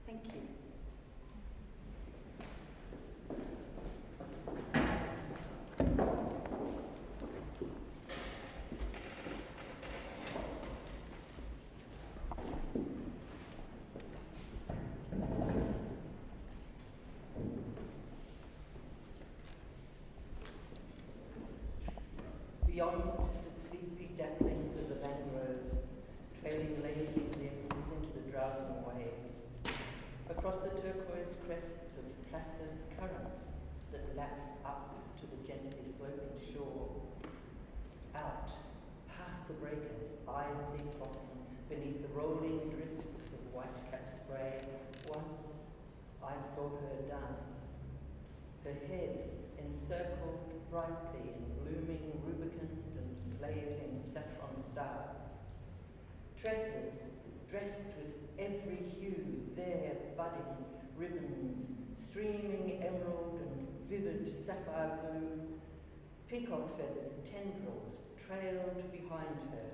Thank you. Beyond the sleepy dapplings of the mangroves, trailing lazy limbs into the drowsing waves, across the turquoise crests of placid currents that lap up to the gently sloping shore, out, past the breakers, idly flopping beneath the rolling drifts of white-capped spray, once I saw her dance, her head encircled brightly in blooming rubicund and blazing saffron stars, tresses dressed with every hue there budding, ribbons streaming emerald and vivid sapphire blue, peacock-feathered tendrils trailed behind her.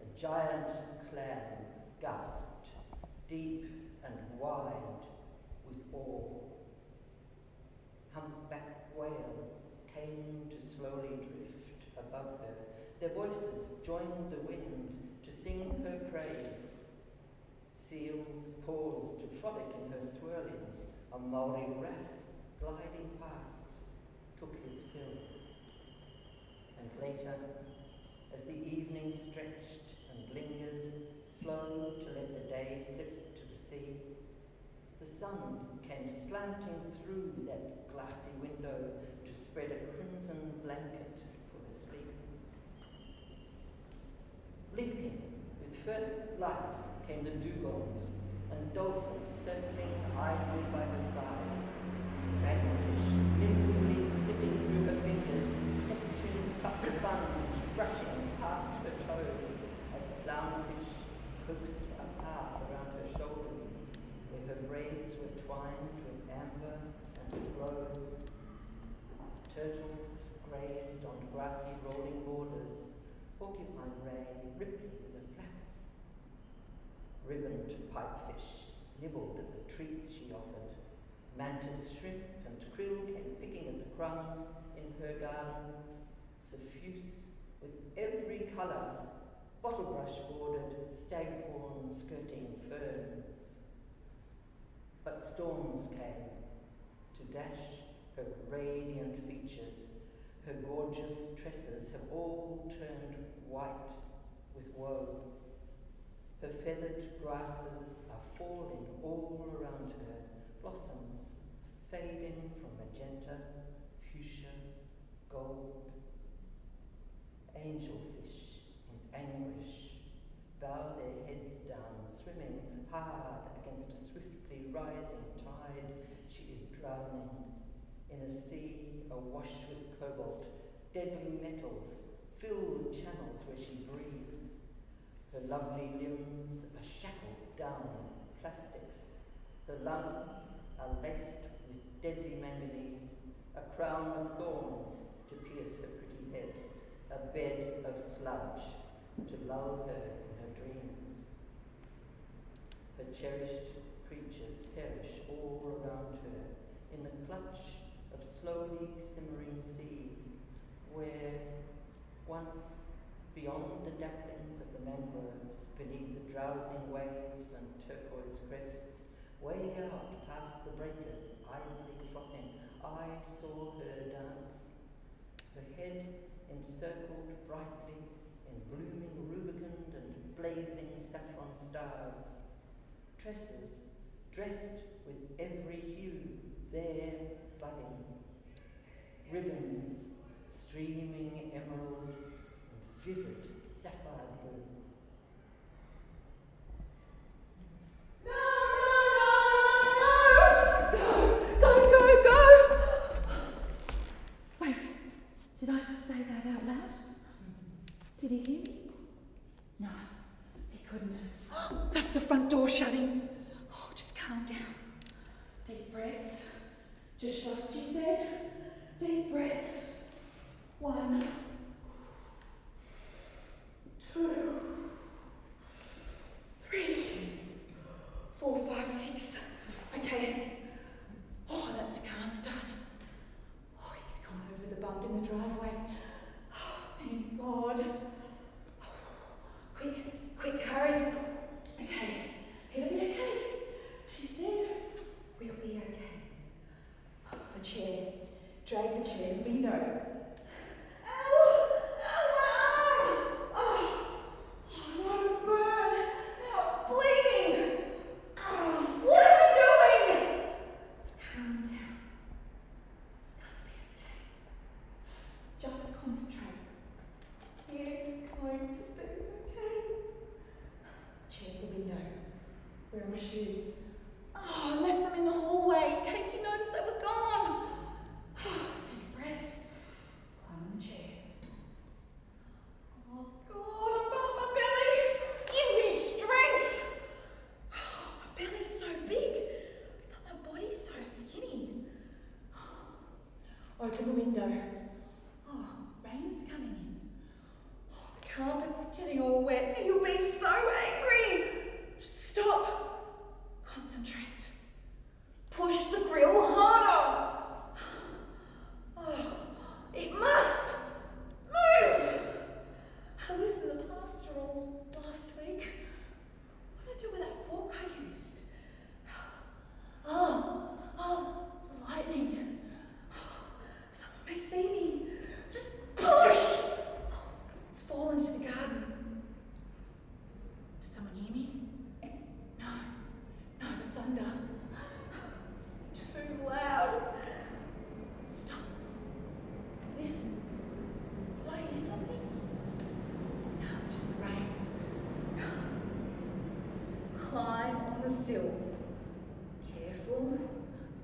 A giant clam gasped, deep and wide with awe. Humpback whale came to slowly drift above her. Their voices joined the wind to sing her praise. Seals paused to frolic in her swirlings. A Maori wrasse gliding past took his fill. And later, as the evening stretched and lingered, slow to let the day slip to the sea, the sun came slanting through that glassy window to spread a crimson blanket for her sleep. Leaping with first light came the dugongs and dolphins circling idly by her side. Dragonfish nimbly flitting through her fingers, Neptune's cut sponge brushing past her toes as clownfish coaxed a path around her shoulders where her braids were twined with amber and rose. Turtles grazed on grassy rolling borders, porcupine ray rippling the flats. Ribboned pipefish nibbled at the treats she offered. Mantis shrimp and krill came picking at the crumbs in her garden, suffuse with every colour, bottlebrush bordered, staghorn skirting ferns. But storms came to dash her radiant features. Her gorgeous tresses have all turned white with woe. Her feathered grasses are falling all around her, blossoms fading from magenta, fuchsia, gold. Angelfish in anguish bow their heads down, swimming hard against a swiftly rising tide. She is drowning in a sea awash with cobalt, deadly metals fill the channels where she breathes. Her lovely limbs are shackled down with plastics. Her lungs are laced with deadly manganese, a crown of thorns to pierce her pretty head, a bed of sludge to lull her in her dreams. Her cherished creatures perish all around her in the clutch of slowly simmering seas, where once, beyond the dapplings of the mangroves, beneath the drowsing waves and turquoise crests, way out past the breakers, idly frothing, I saw her dance, her head encircled brightly in blooming rubicund and blazing saffron stars, tresses dressed with every hue there budding, ribbons streaming emerald and vivid sapphire blue. Wait, did I say that out loud? Did he hear me? No, he couldn't have. That's the front door shutting. Oh, just calm down. Deep breaths. Just like she said. Deep breaths. 1, 2, 3, 4, 5, 6. Quick, hurry. Okay, it'll be okay. She said, we'll be okay. The chair. Drag the chair to the window. Ow! Ow, my arm! Oh, what a burn! Now it's bleeding! Oh, what am I doing? Just calm down. It's gonna be okay. Just concentrate. We're going to be okay. Check the window. Where are my shoes? Oh, I left them in the hallway in case you noticed they were gone. Deep breath. Climb on the chair. Oh God, above my belly. Give me strength. My belly's so big, but my body's so skinny. Open the window. Oh, rain's coming in. Oh, the carpet's getting all wet. You'll be so angry. Just stop. Concentrate. Push the grill harder. Oh, it must move. I loosened the plaster all last week. What did I do with that fork I used? Oh, the lightning. Someone may see me. Just push. It's fallen into the garden. Did someone hear me? No, the thunder. It's too loud. Stop. Listen. Did I hear something? No, it's just the rain. Climb on the sill. Careful.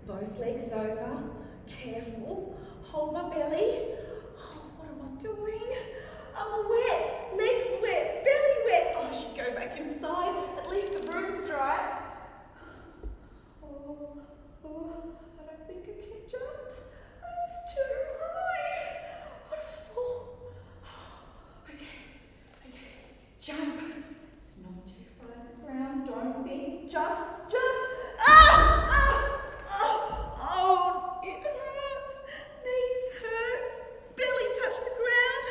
Both legs over. Careful. Hold my belly. Oh, what am I doing? I'm all wet. Legs wet. Belly wet. Oh, I should go back inside. At least the room's dry. Oh, I don't think I can jump. It's too high. What if I fall? Okay. Jump. It's not too far to the ground. Don't think. Just jump. Oh, it hurts. Knees hurt. Belly touched the ground.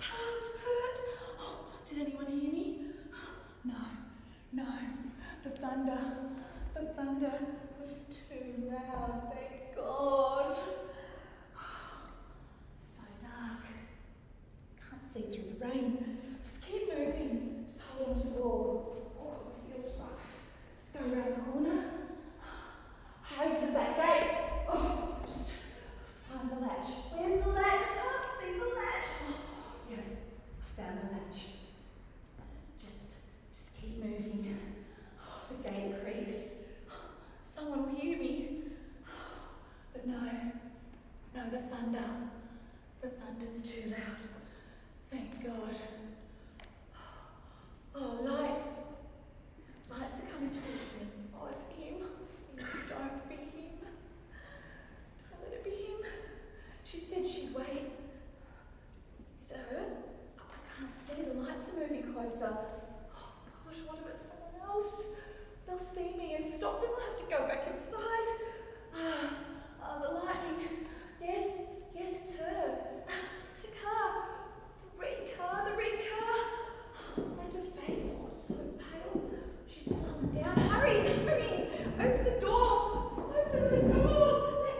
Palms hurt. Oh, did anyone hear me? No. The thunder was too loud, thank God. It's so dark. Can't see through the rain. Just keep moving. Just hold on to the wall. Oh, it feels rough. Just go around the corner. Hurry to the back gate. Oh, just find the latch. Where's the latch? I can't see the latch. Oh, yeah, I found the latch. Just keep moving. Oh, the gate creaks. Someone will hear me. But no, the thunder. The thunder's too loud. Thank God. Oh, lights. Lights are coming towards me. Oh, it's him. Please don't be him. Don't let it be him. She said she'd wait. Is it her? I can't see. The lights are moving closer. Oh gosh, what if it's someone else? They'll see me and stop, then I'll have to go back inside. The lightning. Yes, it's her. It's her car. The red car. And her face, oh, it's so pale. She's slowing down. Hurry. Open the door. Let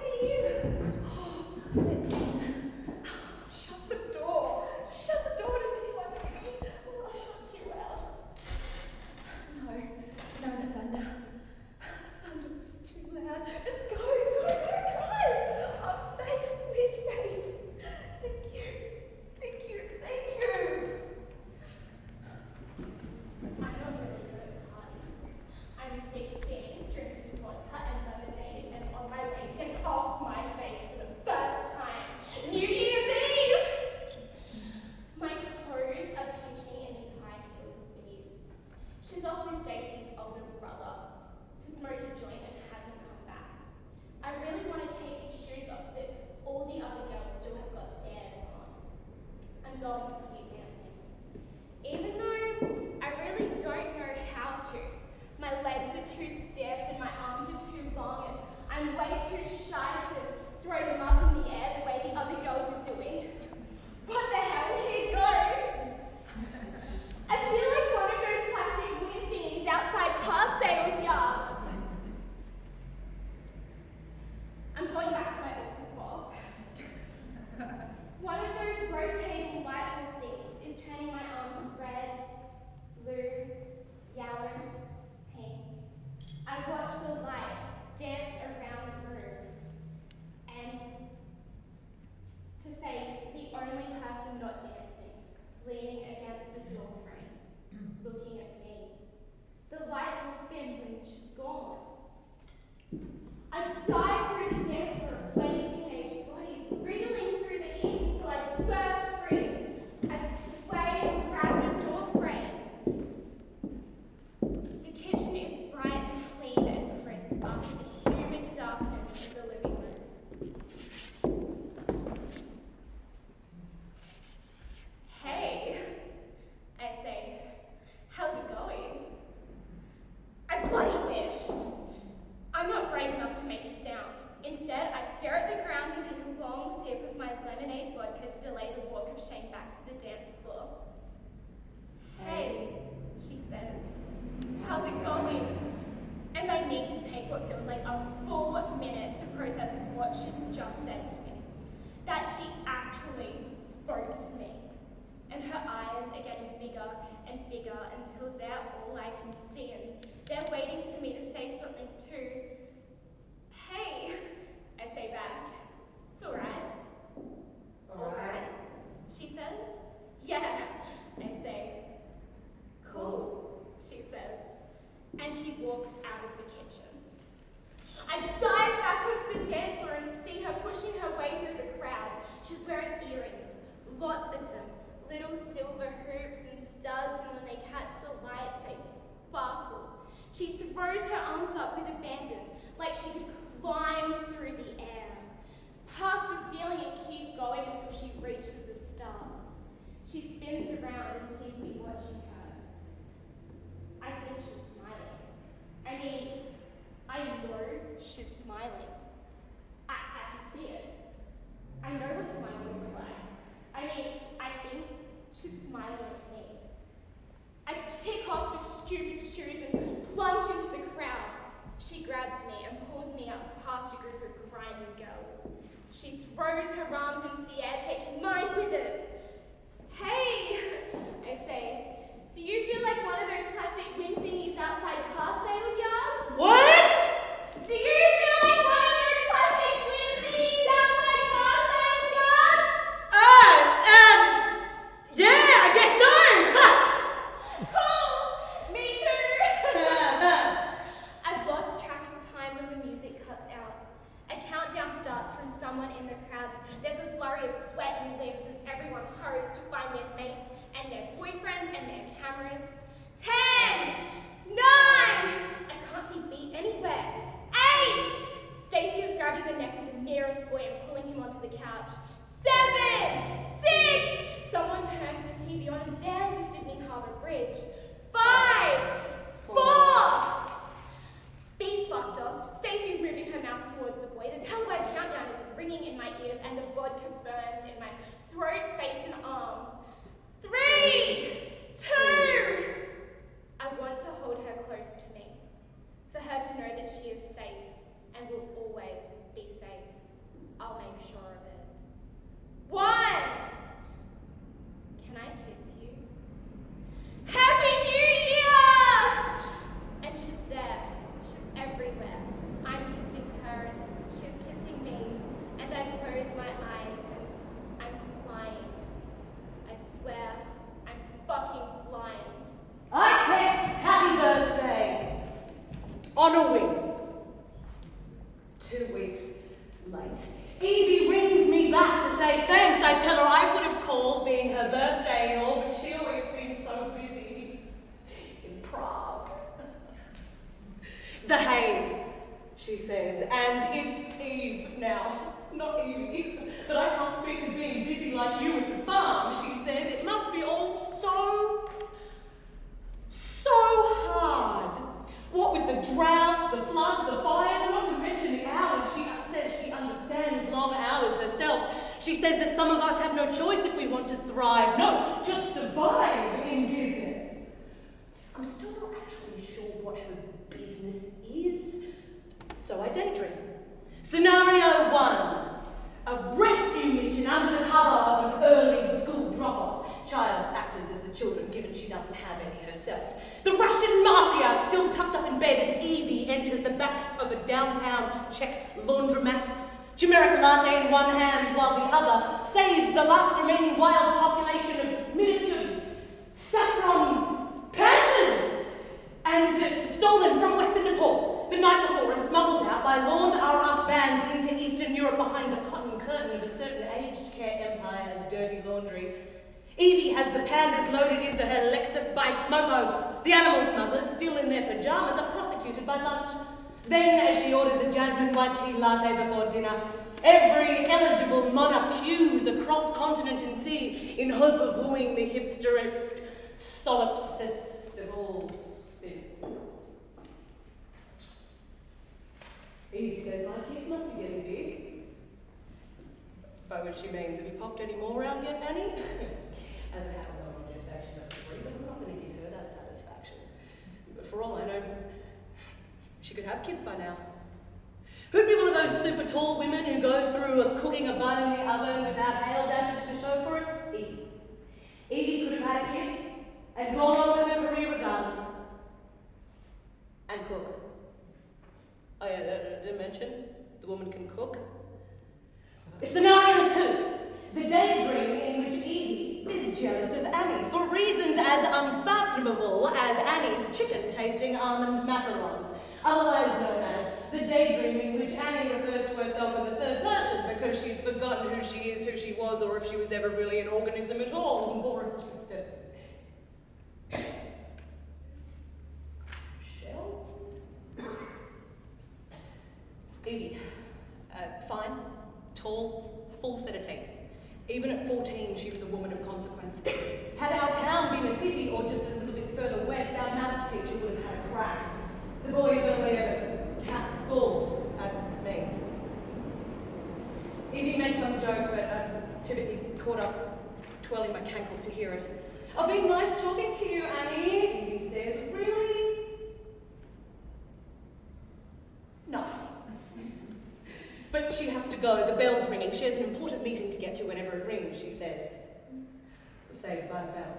me in. Oh, let me in. Shut the door. Just shut the door. Did anyone hear me? Oh, I shut too loud. No, the thunder. The thunder was too loud. Just go, drive. I'm safe. We're safe. Thank you. I'm not really good at partying. I'm 16, drinking vodka and lemonade, and on my way to off my face for the first time. New Year's Eve! My toes are pinching in these high heels of bees. She's off with Stacey's older brother to smoke a joint and hasn't come back. I really want to take these shoes off, but all the other girls still have got theirs on. I'm going to keep dancing. Even though I really don't know how to. My legs are too stiff and my arms are too long, and I'm way too shy to throw them up in the air the way the other girls are doing. What the hell? Here goes! all I can see, and they're waiting for me to say something too. Hey, I say back. It's all right. All right. She says. Yeah, I say. Cool, she says. And she walks out of the kitchen. I dive back onto the dance floor and see her pushing her way through the crowd. She's wearing earrings, lots of them, little silver hoops and studs, and when they catch the light, they sparkle. She throws her arms up with abandon, like she could climb through the air, past the ceiling and keep going until she reaches the stars. She spins around and sees me watching her. I think she's smiling. I mean, I know she's smiling. I can see it. I know what smiling looks like. I mean, I think she's smiling at me. I kick off the stupid shoes and plunge into the crowd. She grabs me and pulls me up past a group of grinding girls. She throws her arms into the air, taking mine with it. Hey, I say, do you feel like one of those plastic wind thingies outside car sales yards? What? Do you feel like one of those plastic wind thingies outside car sales yards? Yeah, I guess so. Cool, me too. I've lost track of time when the music cuts out. A countdown starts from someone in the crowd. There's a flurry of sweat and limbs as everyone hurries to find their mates and their boyfriends and their cameras. 10, 9, I can't see beat anywhere. 8, Stacey is grabbing the neck of the nearest boy and pulling him onto the couch. 7, 6, someone turns the TV on and there's the Sydney Harbour Bridge. 5, 4, Beats fucked off. Stacey's moving her mouth towards the boy. The televised countdown is ringing in my ears and the vodka burns in my throat, face and arms. 3, 2, I want to hold her close to me, for her to know that she is safe and will always be safe. I'll make sure of it. 1, can I kiss you? Happy New Year! And she's there. She's everywhere. I'm kissing her and she's kissing me. And I close my eyes and I'm flying. I swear, I'm fucking flying. I text happy birthday on a wing. 2 weeks late. Evie rings me back to say thanks. I tell her I would have called, being her birthday and all, but she always seems so busy in Prague. The Hague, she says, and it's Eve now, not Evie. But I can't speak to being busy like you at the farm, she says. It must be all so hard. What with the droughts, the floods, the fires, not to mention the hours. She says she understands long hours herself. She says that some of us have no choice if we want to thrive. No, just survive in business. I'm still not actually sure what her business is, so I daydream. Scenario 1. A rescue mission under the cover of an early school drop-off. Child actors as the children, given she doesn't have any herself. The Russian mafia still tucked up in bed as Evie enters the back of a downtown Czech laundromat. Turmeric latte in one hand while the other saves the last remaining wild population of miniature saffron pandas and stolen from Western Nepal the night before and smuggled out by Lord R.Us bands into Eastern Europe behind the cotton curtain of a certain aged care empire's dirty laundry. Evie has the pandas loaded into her Lexus by Smoko. The animal smugglers, still in their pajamas, are prosecuted by lunch. Then, as she orders a jasmine white tea latte before dinner, every eligible monarch queues across continent and sea in hope of wooing the hipsterest solipsist of all spinsters. Evie says, my kids must be getting big. By which she means, have you popped any more out yet, Annie? As it happened, I wanted to say she must agree, but I'm not going to give her that satisfaction. But for all I know, she could have kids by now. Who'd be one of those super tall women who go through cooking a bun in the oven without hail damage to show for it? Evie. Evie could have had a kid and gone on with her career regardless. woman can cook. Scenario 2. The daydream in which Evie is jealous of Annie for reasons as unfathomable as Annie's chicken-tasting almond macarons, otherwise known as the daydream in which Annie refers to herself in the third person because she's forgotten who she is, who she was, or if she was ever really an organism at all, more of just a shell. Evie, fine, tall, full set of teeth. Even at 14, she was a woman of consequence. Had our town been a city or just a little bit further west, our maths teacher would have had a crack. The boys only ever catcalled at me. Evie made some joke, but Timothy caught up, twirling my cankles to hear it. I've been nice talking to you, Annie, Evie says. Really? Nice. But she has to go, the bell's ringing. She has an important meeting to get to whenever it rings, she says. Saved by a bell.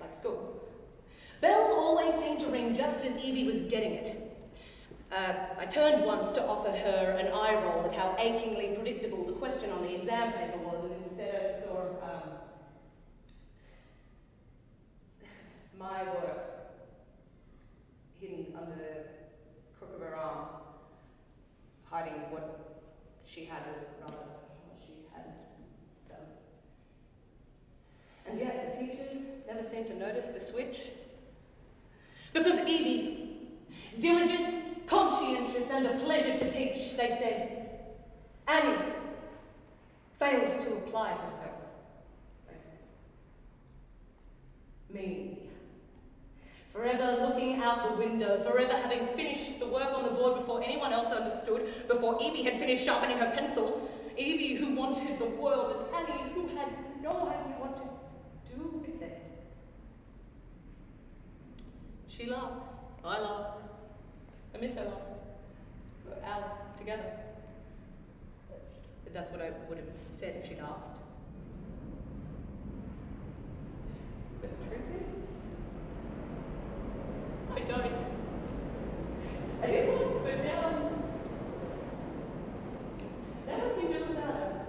Like school. Bells always seem to ring just as Evie was getting it. I turned once to offer her an eye roll at how achingly predictable the question on the exam paper was, and instead I saw my work hidden under the crook of her arm, hiding what she had, or rather, what she hadn't done. And yet the teachers never seemed to notice the switch. Because Evie, diligent, conscientious, and a pleasure to teach, they said, Annie fails to apply herself, they said. Me, forever looking out the window, forever having finished the work on the board before anyone else understood, before Evie had finished sharpening her pencil, Evie who wanted the world, and Annie who had no idea what to do with it. She laughs, I laugh, I miss her laugh. For hours together. That's what I would have said if she'd asked. But the truth is, I don't. I did once, but now I can do without her.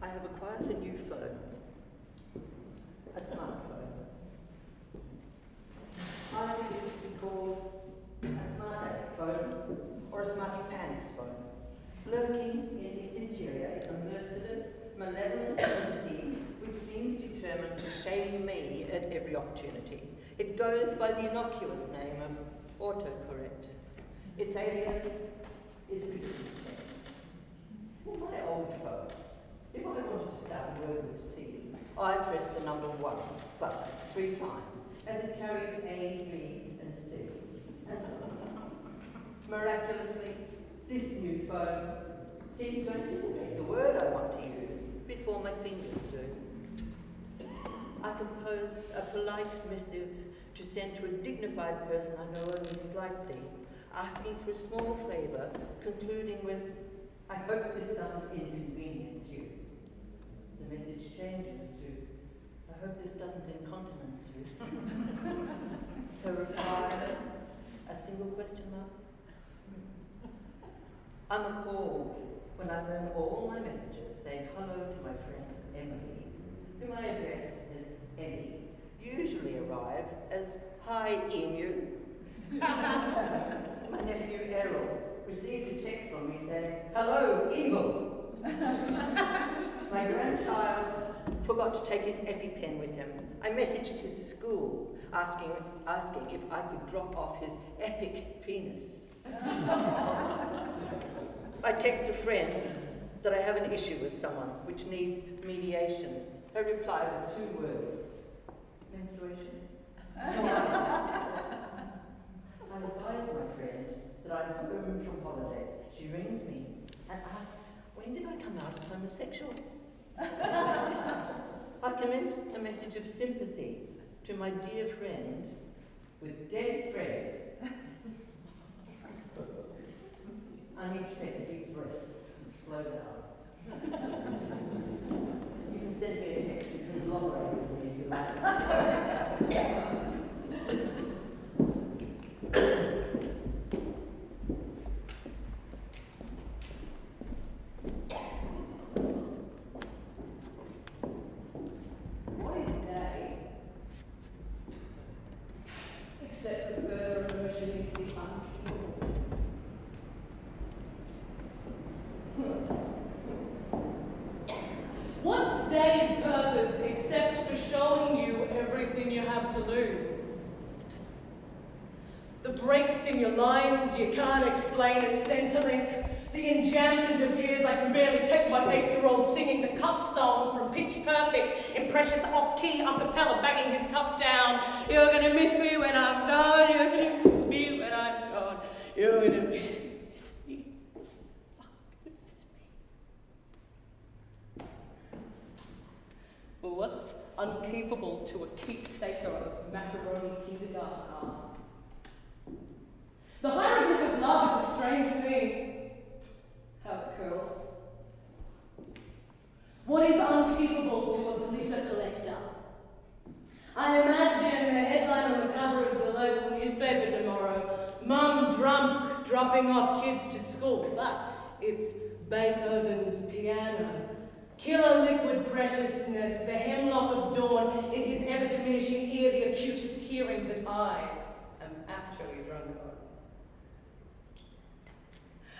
I have acquired a new phone. A smartphone. Either it could be called a smart phone or a smarty pants phone. Lurking in its interior is a merciless, malevolent entity which seems determined to shame me at every opportunity. It goes by the innocuous name of autocorrect. Its alias is repeat. In my old phone, if I wanted to start a word with C, I pressed the number 1 button 3 times, as it carried A, B, and C, and so on. Miraculously, this new phone seems to anticipate the word I want to use before my fingers do. I composed a polite missive to send to a dignified person I know only slightly, asking for a small favour, concluding with, I hope this doesn't inconvenience you. The message changes to, I hope this doesn't incontinence you. Her reply, a single question mark. I'm appalled when I learn all my messages saying hello to my friend Emily, whom I address as Emmy, usually arrive as hi Emu. My nephew Errol received a text from me saying, hello, evil. My grandchild forgot to take his EpiPen with him. I messaged his school asking if I could drop off his epic penis. I text a friend that I have an issue with someone which needs mediation. Her reply was 2 words. Menstruation? I advise my friend that I'm home from holidays. She rings me and asks, when did I come out as homosexual? I commence a message of sympathy to my dear friend with dead Fred. I need to take a deep breath and slow down. You can send me a text, you can elaborate with me if you What is day? Except for further immersion into the unknowns. What's day's purpose except for showing you everything you have to lose? The breaks in your lines you can't explain at Centrelink, the enjambment of years I can barely take my 8-year-old singing the cup song from Pitch Perfect in precious off-key a cappella banging his cup down. You're gonna miss me when I'm gone, you're gonna miss me when I'm gone, you're gonna miss me, miss me, fucking miss me. Well, what's unkeepable to a keepsaker of macaroni kindergarten art? The hieroglyph of love is a strange thing. How it curls. What is unkeepable to a glitter collector? I imagine a headline on the cover of the local newspaper tomorrow, Mum drunk, dropping off kids to school, but it's Beethoven's piano. Killer liquid preciousness, the hemlock of dawn, in his ever-diminishing ear, the acutest hearing that I am actually drunk on.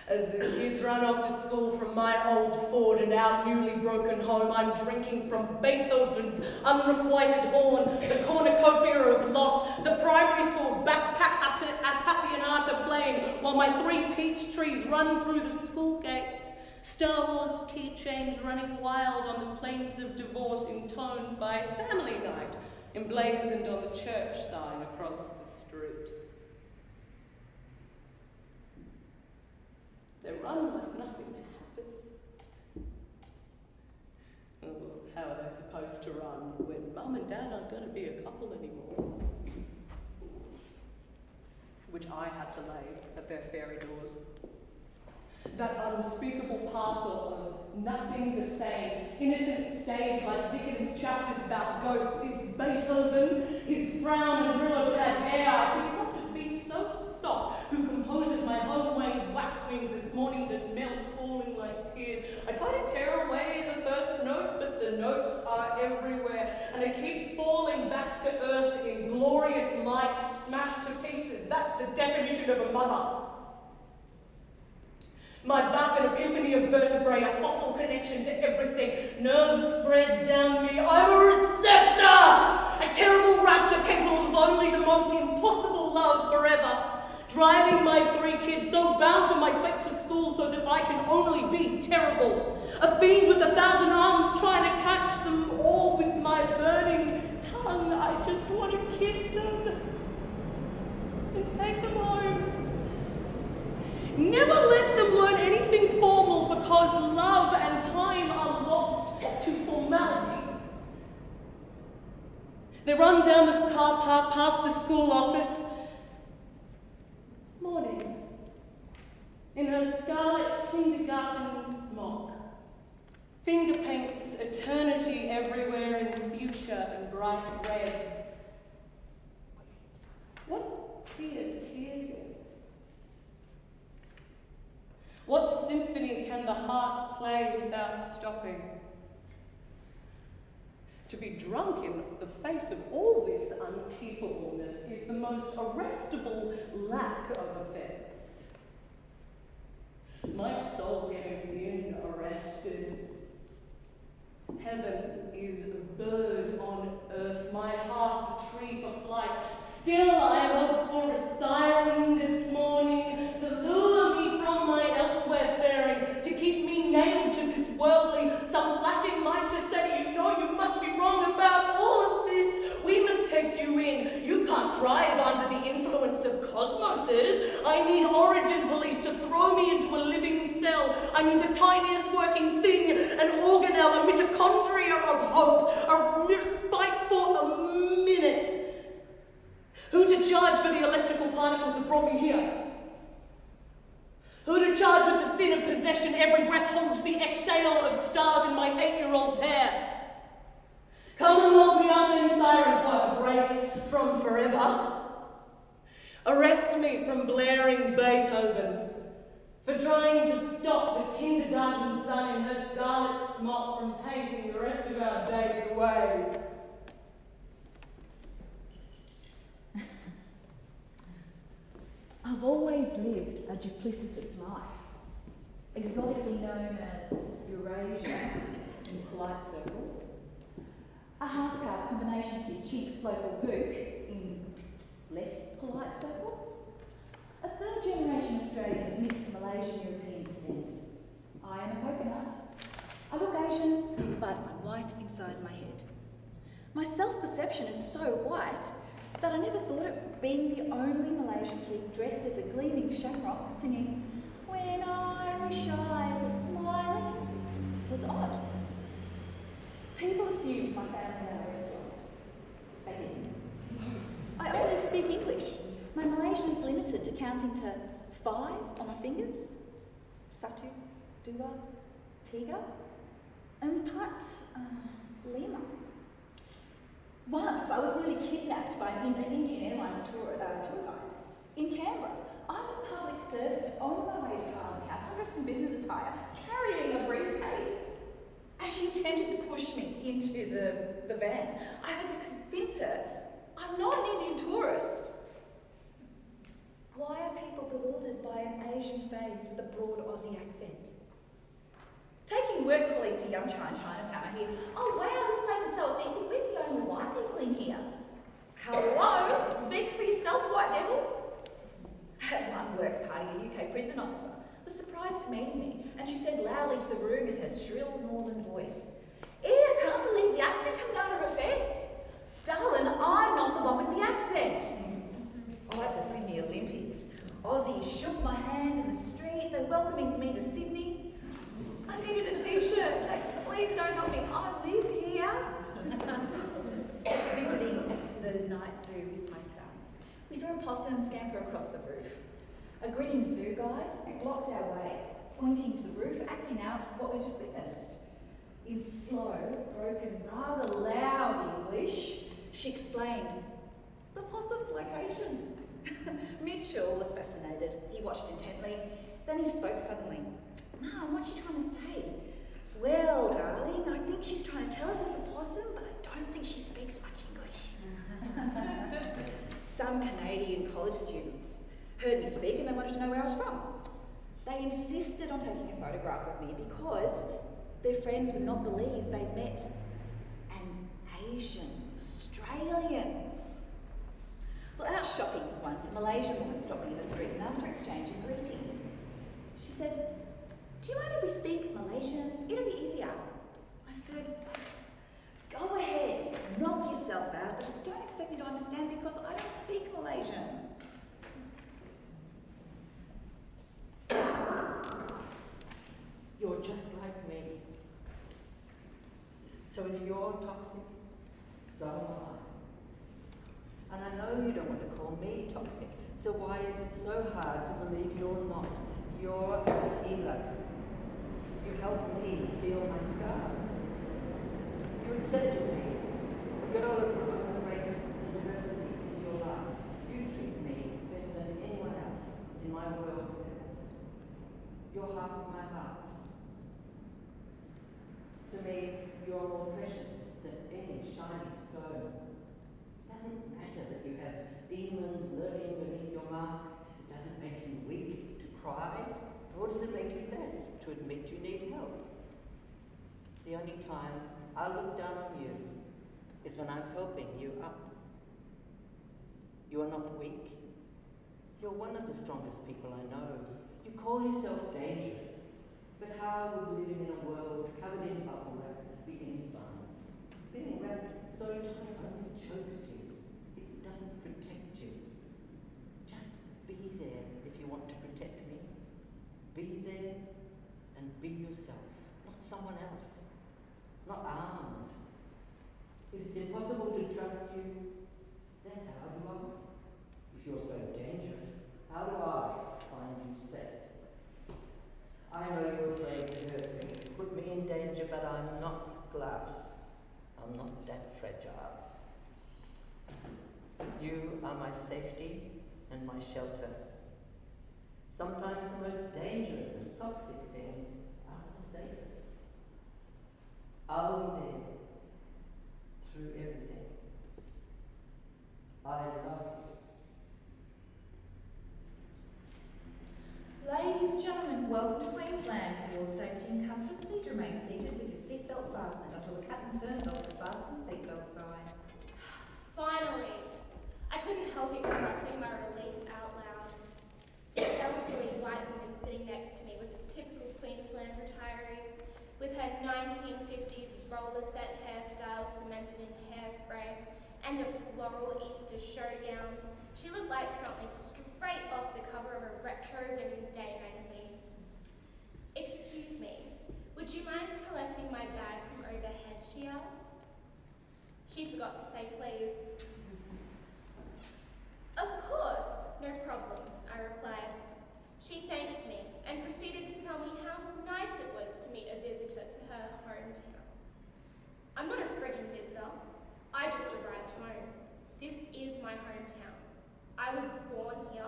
As the kids run off to school from my old Ford and our newly broken home, I'm drinking from Beethoven's unrequited horn, the cornucopia of loss, the primary school backpack appassionata playing, while my 3 peach trees run through the school gate. Star Wars keychains running wild on the plains of divorce intoned by Family Night, emblazoned on the church sign across the street. They run like nothing's happened. Oh, how are they supposed to run when Mum and Dad aren't going to be a couple anymore? Which I had to lay at their fairy doors. That unspeakable parcel of nothing the same, innocent stave like Dickens' chapters about ghosts. It's Beethoven, his frown and Brillo-clad hair. He must have been so soft, who composes my homemade wax wings this morning that melt, falling like tears. I try to tear away the first note, but the notes are everywhere, and they keep falling back to earth in glorious light, smashed to pieces. That's the definition of a mother. My back an epiphany of vertebrae, a fossil connection to everything. Nerves spread down me. I'm a receptor! A terrible raptor capable of only the most impossible love forever. Driving my 3 kids so bound to my fate to school so that I can only be terrible. A fiend with 1,000 arms trying to catch them all with my burning tongue. I just want to kiss them and take them home. Never let them learn anything formal because love and time are lost to formality. They run down the car park past the school office. Morning. In her scarlet kindergarten smock. Finger paints eternity everywhere in fuchsia and bright reds. What clear tears in? What symphony can the heart play without stopping? To be drunk in the face of all this unkeepableness is the most arrestable lack of offence. My soul came in arrested. Heaven is a bird on earth, my heart a tree for flight. Still I hope for a siren this morning to lure me from my elsewhere faring, to keep me nailed to this worldling, some flashing light to say, you know you must be wrong about all of this. We must take you in. You can't drive under the influence of cosmoses. I need origin police to throw me into a living cell. I need the tiniest working thing, an organelle, a mitochondria of hope, a respite for a minute. Who to charge for the electrical particles that brought me here? Who to charge with the sin of possession? Every breath holds the exhale of stars in my 8-year-old's hair. Come and lock me up in sirens like a break from forever. Arrest me from blaring Beethoven, for trying to stop the kindergarten sun in her scarlet smock from painting the rest of our days away. I've always lived a duplicitous life, exotically known as Eurasia in polite circles, a half-caste combination with chimps local gook in less polite circles, a third-generation Australian of mixed Malaysian-European descent. I am a coconut. I look Asian, but I'm white inside my head. My self-perception is so white that I never thought of being the only Malaysian kid dressed as a gleaming shamrock singing "When Irish Eyes Are Smiling" was odd. People assumed my family had a restaurant. They didn't. I only speak English. My Malaysian is limited to counting to 5 on my fingers. Satu, dua, tiga, empat, lima. Once I was nearly kidnapped by an Indian Airlines tour guide in Canberra. I'm a public servant on my way to Parliament House. I'm dressed in business attire, carrying a briefcase. As she attempted to push me into the van, I had to convince her I'm not an Indian tourist. Why are people bewildered by an Asian face with a broad Aussie accent? Taking work colleagues to Yum Cha in Chinatown, I hear, "Oh wow, this place is so authentic, we're the only white people in here." Hello, speak for yourself, white devil. At one work party, a UK prison officer was surprised at meeting me, and she said loudly to the room in her shrill northern voice, I can't believe the accent coming out of her face. Darling, I'm not the one with the accent. At the Sydney Olympics, Aussies shook my hand in the streets, they welcoming me to Sydney. I needed a t-shirt saying, "Please don't help me, I live here." Visiting the night zoo with my son, we saw a possum scamper across the roof. A grinning zoo guide blocked our way, pointing to the roof, acting out what we just witnessed. In slow, broken, rather loud English, she explained the possum's location. Mitchell was fascinated. He watched intently. Then he spoke suddenly. "Mum, what's she trying to say?" "Well, darling, I think she's trying to tell us it's a possum, but I don't think she speaks much English." Some Canadian college students heard me speak and they wanted to know where I was from. They insisted on taking a photograph with me because their friends would not believe they'd met an Asian Australian. Well, out shopping once, a Malaysian woman stopped me in the street, and after exchanging greetings, she said, "Do you mind if we speak Malaysian? It'll be easier." I said, "Go ahead, knock yourself out, but just don't expect me to understand because I don't speak Malaysian." You're just like me. So if you're toxic, so am I. And I know you don't want to call me toxic, so why is it so hard to believe you're not? You're a healer. You help me heal my scars. You accepted me, a girl of your own race and diversity, into your life. You treat me better than anyone else in my world has. You're half of my heart. To me, you're more precious than any shining stone. It doesn't matter that you have demons lurking beneath your mask. It doesn't make you weak to cry, nor does it make you less to admit you need help. The only time I look down on you is when I'm helping you up. You are not weak. You're one of the strongest people I know. You call yourself dangerous. But how would living in a world covered in bubble wrap be any fun? Being wrapped so tight only chokes you. It doesn't protect you. Just be there if you want to protect me. Be there and be yourself, not someone else. Not armed. If it's impossible to trust you, then how do I? If you're so dangerous, how do I find you safe? I know you're afraid to hurt me, put me in danger, but I'm not glass. I'm not and fragile. You are my safety and my shelter. Sometimes the most dangerous and toxic things are the safest. I'll be there through everything. I love you. Ladies and gentlemen, welcome to Queensland. For your safety and comfort, please remain seated with your seatbelt fastened until the captain turns off the fasten seatbelt sign. Finally, I couldn't help expressing my relief out loud. The elderly white woman sitting next to me was a typical Queensland retiree, with her 1950s roller set hairstyle cemented in hairspray and a floral Easter showgown. She looked like something straight off the cover of a retro Women's Day magazine. Excuse me, would you mind collecting my bag from overhead, she asked. She forgot to say please. Of course, no problem, I replied. She thanked me and proceeded to tell me how nice it was to meet a visitor to her hometown. I'm not a frigging visitor. I just arrived home. This is my hometown. I was born here.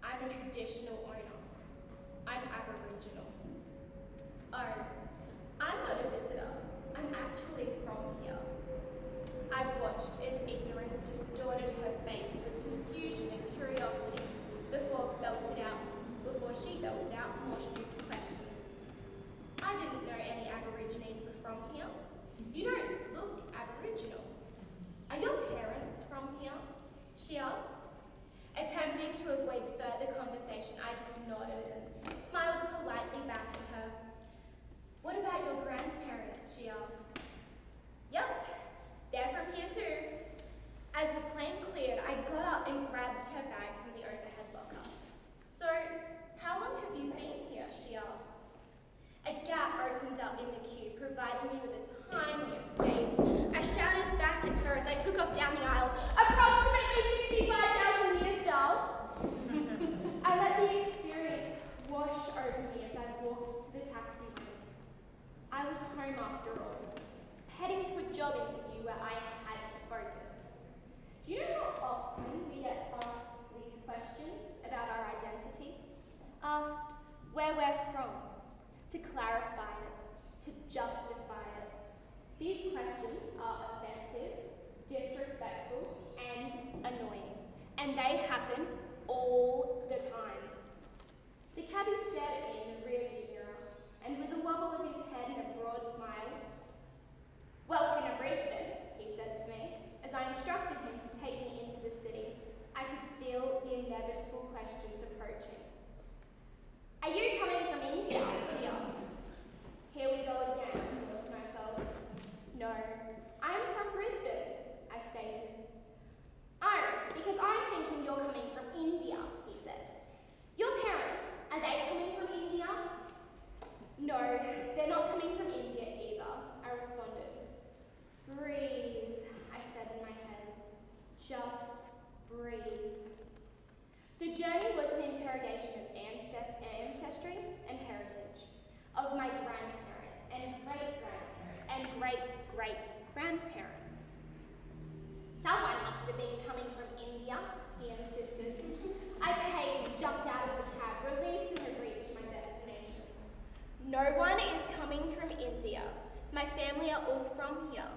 I'm a traditional owner. I'm Aboriginal. Oh, I'm not a visitor. I'm actually from here. I watched as ignorance distorted her face with confusion and curiosity before she belted out more stupid questions. I didn't know any Aborigines were from here. You don't look Aboriginal. Are your parents from here? She asked. Attempting to avoid further conversation, I just nodded and smiled politely back at her. What about your grandparents? She asked. Yep, they're from here too. As the plane cleared, I got up and grabbed her bag from the overhead locker. So, how long have you been here? She asked. A gap opened up in the queue, providing me with a timely escape. I shouted back at her as I took off down the aisle, approximately 65,000 years, doll. I let the experience wash over me as I walked to the taxi rank. I was home after all, heading to a job interview where I had to focus. Do you know how often we get asked these questions about our identity? Asked where we're from, to clarify it, to justify it. These questions are offensive, disrespectful, and annoying. And they happen all the time. The cabbie stared at me in the rearview mirror, and with a wobble of his head and a broad smile, "Welcome to Brisbane," he said to me. As I instructed him to take me into the city, I could feel the inevitable questions approaching. "Are you coming from India?" he asked. Here we go again, I thought to myself. "No, I'm from Brisbane," I stated. "Oh, because I'm thinking you're coming from India," he said. "Your parents, are they coming from India?" "No, they're not coming from India either," I responded. "Breathe," I said in my head. Just breathe. The journey was an interrogation of ancestry and heritage, of my grandparents and great-grandparents and great-great-grandparents. "Someone must have been coming from India," he insisted. I paid and jumped out of the cab, relieved to have reached my destination. "No one is coming from India. My family are all from here.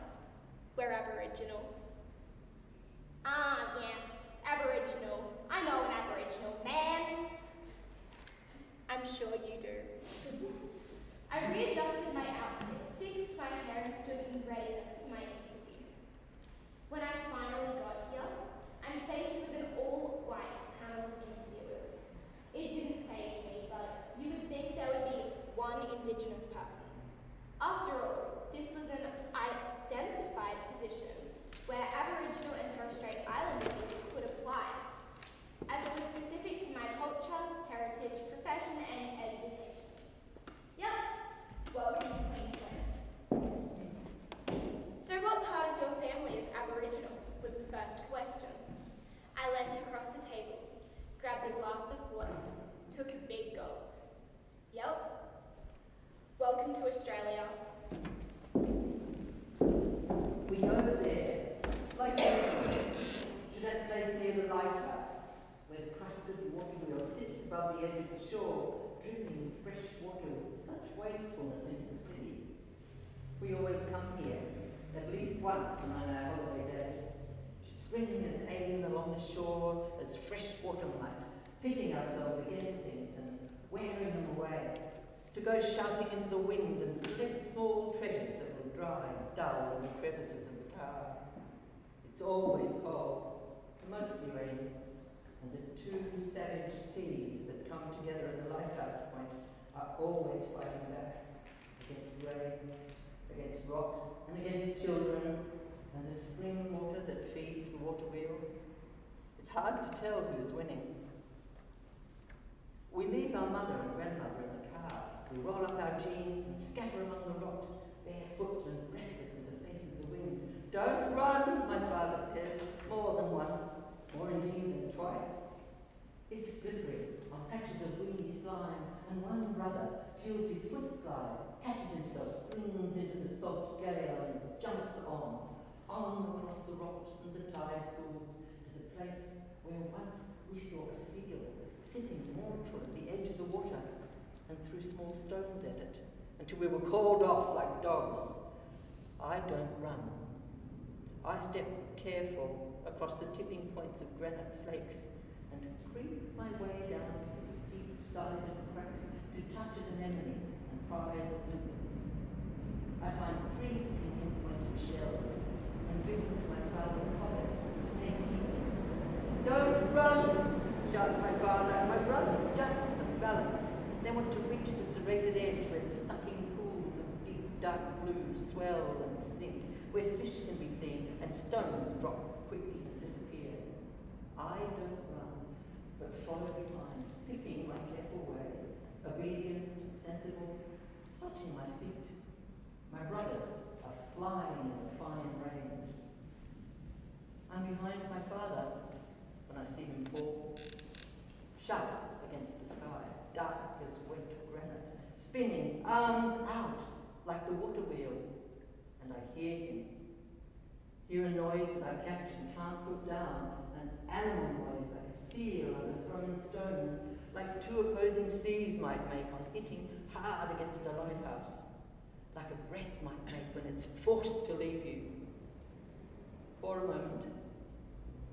We're Aboriginal." "Ah, yes, Aboriginal. I know an Aboriginal man." "I'm sure you do." I readjusted my outfit, fixed my hair, and stood in readiness for my interview. When I finally got here, I'm faced with an all-white panel of interviewers. It didn't faze me, but you would think there would be one Indigenous person. After all, this was an identified position where Aboriginal and Torres Strait Islander people could apply, as it was specific to my culture, heritage, profession, and education. Yep, welcome to Queensland. "So what part of your family is Aboriginal?" was the first question. I leant across the table, grabbed a glass of water, took a big gulp. "Yep. Welcome to Australia." We know the edge of the shore, dripping fresh water with such wastefulness into the city. We always come here, at least once among our holiday days, springing as alien along the shore as fresh water might, pitting ourselves against things and wearing them away, to go shouting into the wind and collect small treasures that will dry dull in the crevices of the car. It's always cold, mostly rainy, and the two savage seas that come together at the lighthouse point are always fighting back against rain, against rocks, and against children, and the spring water that feeds the water wheel. It's hard to tell who's winning. We leave our mother and grandmother in the car. We roll up our jeans and scatter among the rocks, barefoot and breathless in the face of the wind. Don't run, my father says, more than once, or indeed than twice. It's slippery on patches of weedy slime, and one brother feels his foot slide, catches himself, flings into the salt galleon, and jumps on across the rocks and the tide pools, to the place where once we saw a seal sitting mournful at the edge of the water, and threw small stones at it, until we were called off like dogs. I don't run. I step careful across the tipping points of granite flakes, and creep my way down to the steep-sided cracks to touch anemones and prize limpets. I find 3 pin-pointed shells and give them to my father's pocket for safekeeping. Don't run, shouts my father, and my brothers jump and balance. They want to reach the serrated edge where the sucking pools of deep dark blue swell and sink, where fish can be seen and stones drop quickly and disappear. I don't run, but follow behind, picking my careful way, obedient and sensible, touching my feet. My brothers are flying in the fine rain. I'm behind my father when I see him fall, sharp against the sky, dark as wet granite, spinning, arms out, like the water wheel, and I hear him. Hear a noise that I catch and can't put down, an animal noise like a seal on a thrown stone, like 2 opposing seas might make on hitting hard against a lighthouse, like a breath might make when it's forced to leave you. For a moment,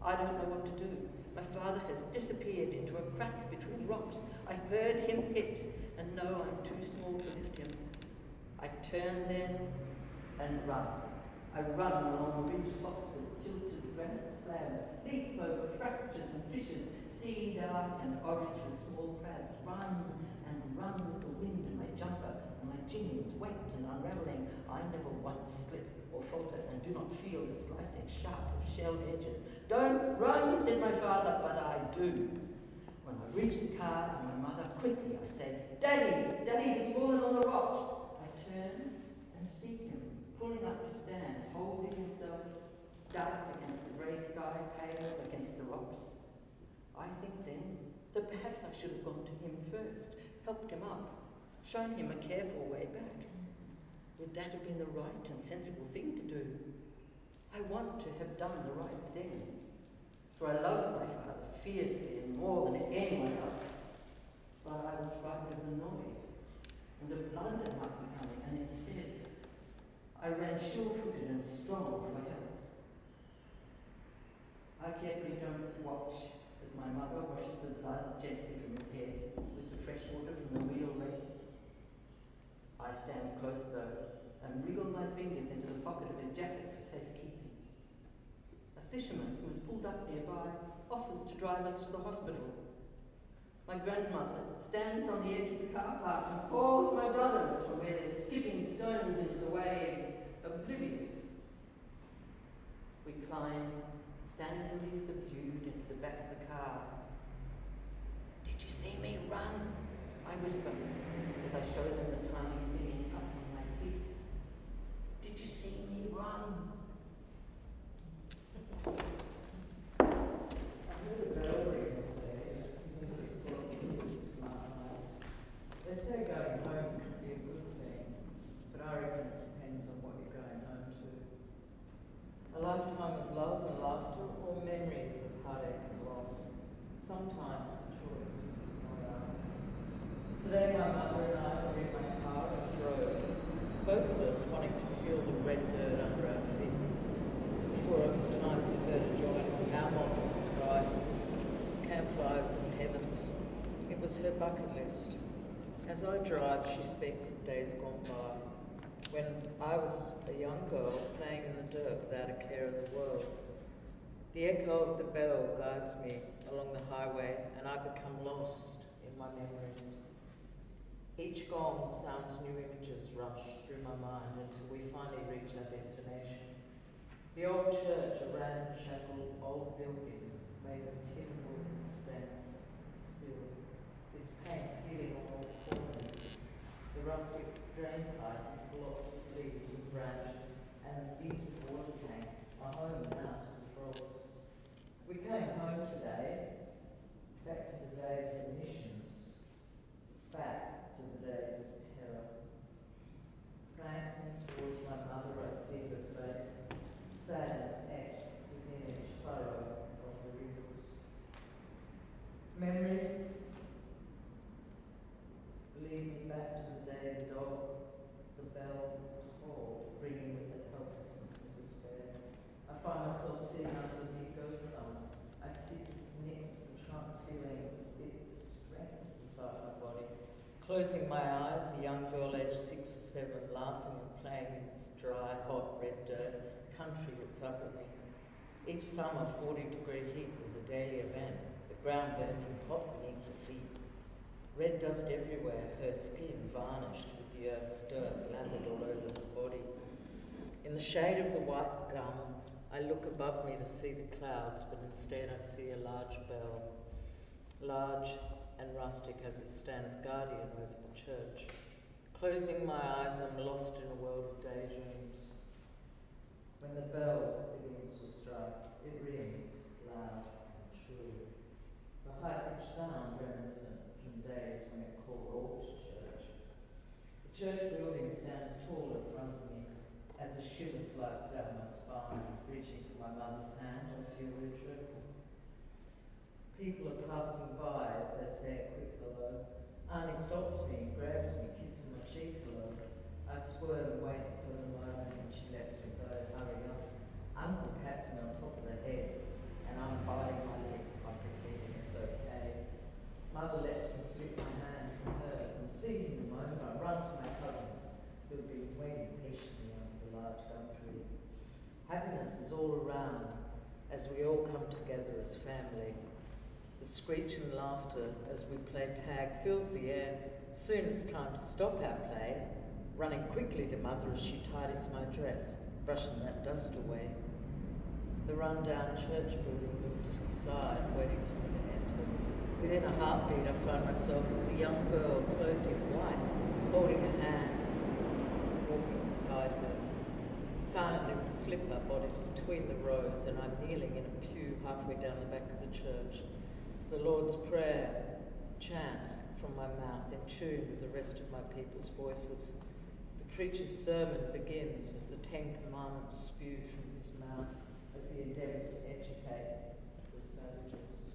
I don't know what to do. My father has disappeared into a crack between rocks. I heard him hit, and know I'm too small to lift him. I turn then and run. I run along the ridge tops of tilted granite slabs, leap over fractures and fissures, sea dark and orange with small crabs, run and run with the wind in my jumper, and my jeans wet and unravelling. I never once slip or falter, and do not feel the slicing sharp of shell edges. Don't run, said my father, but I do. When I reach the car and my mother, quickly I say, Daddy, Daddy has fallen on the rocks. I turn and see him, pulling up to stand, holding himself, dark against the grey sky, pale against the rocks. I think then that perhaps I should have gone to him first, helped him up, shown him a careful way back. Would that have been the right and sensible thing to do? I want to have done the right thing, for I love my father fiercely and more than anyone else. But I was frightened of the noise, and of blood that might be coming, and instead I ran sure-footed and strong for help. I carefully don't watch as my mother washes the blood gently from his head with the fresh water from the wheel lace. I stand close though, and wriggle my fingers into the pocket of his jacket for safekeeping. A fisherman who has pulled up nearby offers to drive us to the hospital. My grandmother stands on the edge of the car park and calls my brothers from where they're skipping stones into the waves, oblivious. We climb, sandally subdued, into the back of the car. Did you see me run? I whisper, as I show them the tiny stinging cuts on my feet. Did you see me run? I heard a bell ring today. It's music brought to smart house. They say going home can be a good thing, but I reckon it depends on what you're going home to. A lifetime of love and laughter, or memories of heartache and loss. Sometimes the choice is not ours. both of us wanting to feel the red dirt under our feet before it was time for her to join our mob in the sky, campfires of heavens. It was her bucket list. As I drive, she speaks of days gone by, when I was a young girl playing in the dirt without a care in the world. The echo of the bell guides me along the highway, and I become lost in my memories. Each gong sounds new images rush through my mind until we finally reach our destination. The old church, a ramshackle old building made of tin wood, stands still, its paint peeling on all corners. The rustic drain pipe is blocked with leaves and branches, and the deep water tank, a home now to the frogs. We came home today, back to the days of missions, back to the days of terror. Glancing towards my mother, I see her face, sadness etched within each furrow of the wrinkles. Memories lead me back to the day the dog, the bell tolled, ringing with the helplessness and despair. I find myself sitting under the big ghost stump. I sit next to the trunk, feeling its strength inside my body. Closing my eyes, a young girl aged 6 or 7, laughing and playing in this dry, hot, red dirt country looks up at me. Each summer, 40-degree heat was a daily event, the ground burning hot beneath her feet. Red dust everywhere, her skin varnished with the earth's dirt lathered all over her body. In the shade of the white gum, I look above me to see the clouds, but instead I see a large bell, large and rustic as it stands guardian over the church. Closing my eyes, I'm lost in a world of daydreams. When the bell begins to strike, it rings loud and true. The high-pitched sound reminiscent from days when it called Old Church. The church building stands tall in front of me as a shiver slides down my spine. Reaching for my mother's hand, I feel her tremble. People are passing by as they say a quick hello. Auntie stops me and grabs me, kissing my cheek hello. I squirm, waiting for the moment, and she lets me go. Hurry up. Uncle pats me on top of the head, and I'm biting my lip. I'm pretending it's okay. Mother lets me slip my hand from hers, and seizing the moment, I run to my cousins, who have been waiting patiently under the large gum tree. Happiness is all around as we all come together as family. The screech and laughter as we play tag fills the air. Soon it's time to stop our play, running quickly to Mother as she tidies my dress, brushing that dust away. The run-down church building looms to the side, waiting for me to enter. Within a heartbeat, I find myself as a young girl clothed in white, holding a hand, walking beside her. Silently we slip our bodies between the rows, and I'm kneeling in a pew halfway down the back of the church. The Lord's Prayer chants from my mouth in tune with the rest of my people's voices. The preacher's sermon begins as the 10 Commandments spew from his mouth as he endeavours to educate the savages.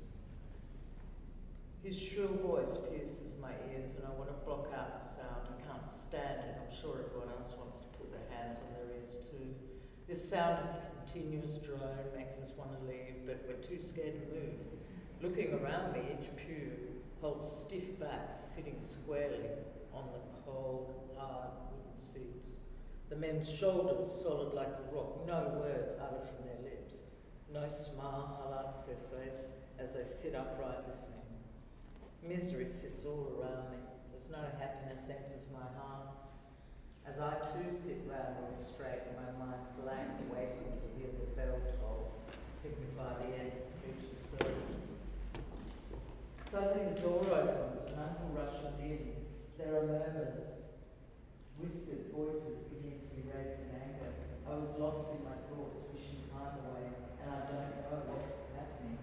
His shrill voice pierces my ears, and I want to block out the sound. I can't stand it. I'm sure everyone else wants to put their hands on their ears too. This sound of continuous drone makes us want to leave, but we're too scared to move. Looking around me, each pew holds stiff backs sitting squarely on the cold, hard wooden seats. The men's shoulders solid like a rock, no words uttered from their lips. No smile highlights their face as they sit upright listening. Misery sits all around me. There's no happiness enters my heart. As I too sit round all straight, my mind blank, waiting to hear the bell toll signify the end of the preacher's sermon. Suddenly the door opens and Uncle rushes in. There are murmurs. Whispered voices begin to be raised in anger. I was lost in my thoughts, wishing time away, and I don't know what is happening.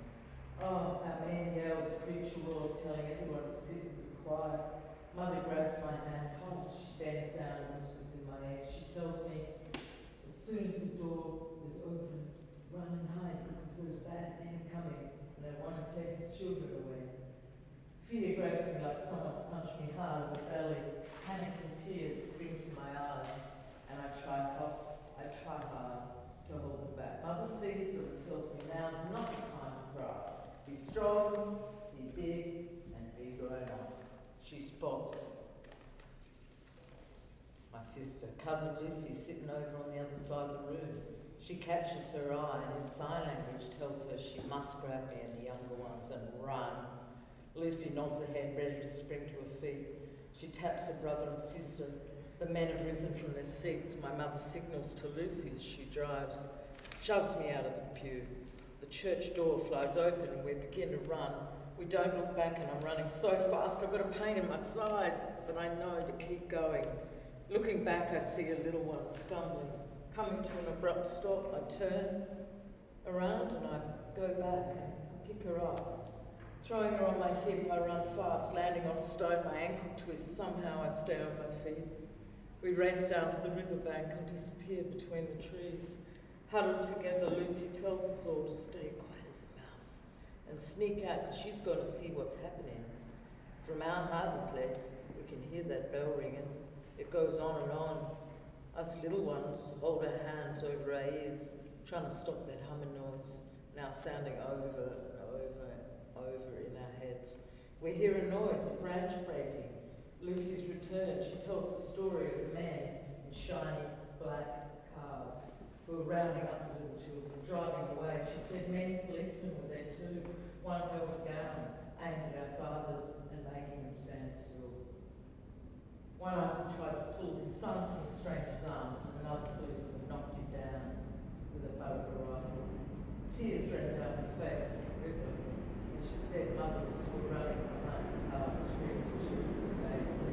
Oh, our men yelled, the preacher roars, telling everyone to sit and be quiet. Mother grabs my hand tight. She bends down and whispers in my ear. She tells me, as soon as the door is open, run and hide because those bad men are coming and they want to take his children away. Fear grabs me like someone's punched me hard in the belly. Panic sister, cousin Lucy, sitting over on the other side of the room. She catches her eye and in sign language tells her she must grab me and the younger ones and run. Lucy nods her head, ready to spring to her feet. She taps her brother and sister. The men have risen from their seats. My mother signals to Lucy as she drives, shoves me out of the pew. The church door flies open and we begin to run. We don't look back and I'm running so fast I've got a pain in my side, but I know to keep going. Looking back, I see a little one stumbling. Coming to an abrupt stop, I turn around and I go back and pick her up. Throwing her on my hip, I run fast, landing on a stone, my ankle twists. Somehow I stay on my feet. We race down to the riverbank and disappear between the trees. Huddled together, Lucy tells us all to stay quiet as a mouse and sneak out because she's got to see what's happening. From our hiding place, we can hear that bell ringing. It goes on and on. Us little ones hold our hands over our ears, trying to stop that humming noise, now sounding over and over and over in our heads. We hear a noise, a branch breaking. Lucy's returned. She tells the story of men in shiny black cars who were rounding up the little children, driving away. She said many policemen were there too. One held a gun, aimed at our fathers and making them stand still. One uncle tried to pull his son from a stranger's arms and another policeman knocked him down with a butt of a rifle. Tears ran down her face at the river, and she said mothers were running behind the cars screaming children's names.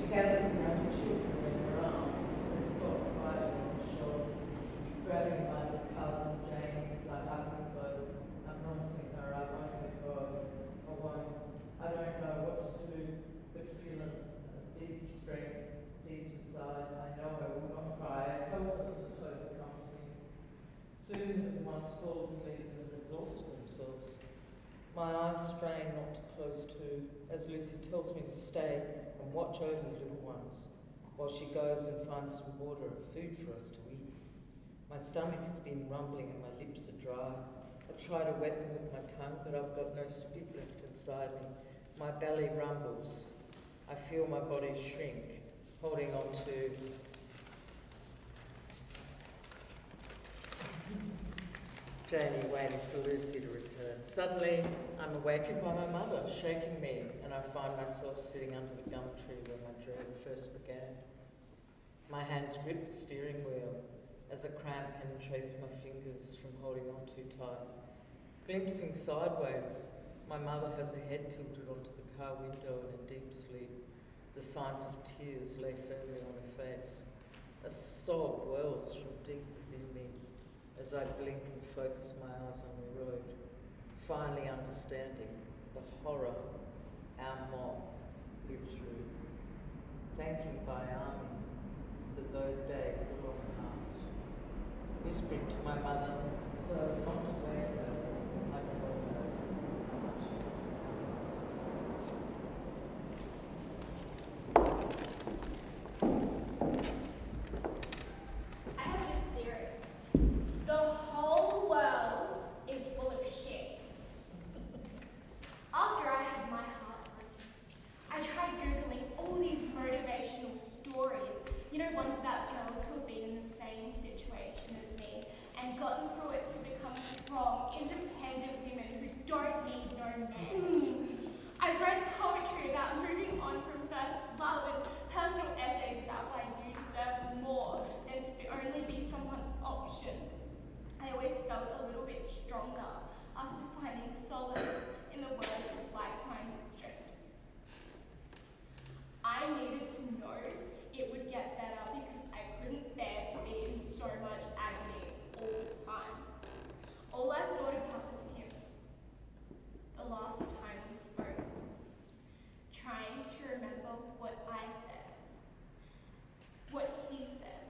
She gathers the young children in her arms as they sob quietly on her shoulders, grabbing my little cousin Jane as I hug her close. I'm promising her I won't let go. I don't know what to do, but feeling deep strength, deep inside, I know I will not cry as helplessness overcomes me. Soon the ones fall asleep and have exhausted themselves. My eyes strain not to close too, as Lucy tells me to stay and watch over the little ones, while she goes and finds some water and food for us to eat. My stomach has been rumbling and my lips are dry. I try to wet them with my tongue, but I've got no spit left inside me. My belly rumbles. I feel my body shrink, holding on to Janie, waiting for Lucy to return. Suddenly, I'm awakened by my mother, shaking me, and I find myself sitting under the gum tree where my dream first began. My hands grip the steering wheel as a cramp penetrates my fingers from holding on too tight. Glimpsing sideways, my mother has her head tilted onto the car window in a deep sleep. The signs of tears lay firmly on her face. A sob wells from deep within me as I blink and focus my eyes on the road, finally understanding the horror our mob lived through. Thanking by army that those days are long past. Whispering to my mother so as not to wake her, I told her how much I have this theory. The whole world is full of shit. After I had my heart broken, I tried Googling all these motivational stories, ones about girls who have been in the same situation as me and gotten through it to become strong, independent women who don't need no men. I've read poetry about moving on from first love and personal essays about why you deserve more than to only be someone's option. I always felt a little bit stronger after finding solace in the words of like-minded strangers. I needed to know it would get better because I couldn't bear to be in so much agony all the time. All I thought about was him. The last time we spoke, trying to remember what I said, what he said.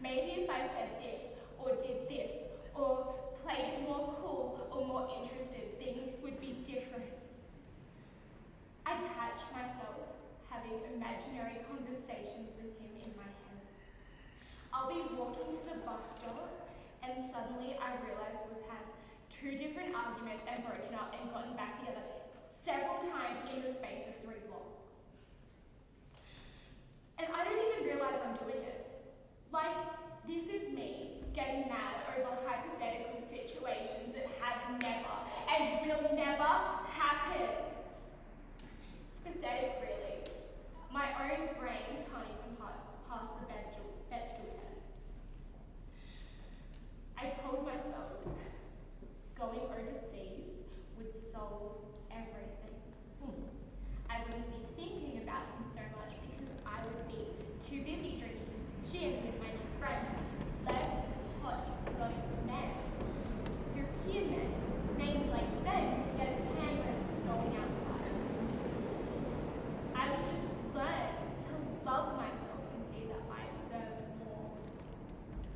Maybe if I said this, or did this, or played it more cool or more interested, things would be different. I catch myself having imaginary conversations with him in my head. I'll be walking to the bus stop, and suddenly I realize we've had 2 different arguments and broken up and gotten back together several times in the space of 3 blocks. And I don't even realize I told myself going overseas would solve everything. I wouldn't be thinking about him so much because I would be too busy drinking gin with my new friends, led hot exotic men, European men, names like Sven, who get a tan and snowing outside. I would just learn to love myself and see that I deserve more.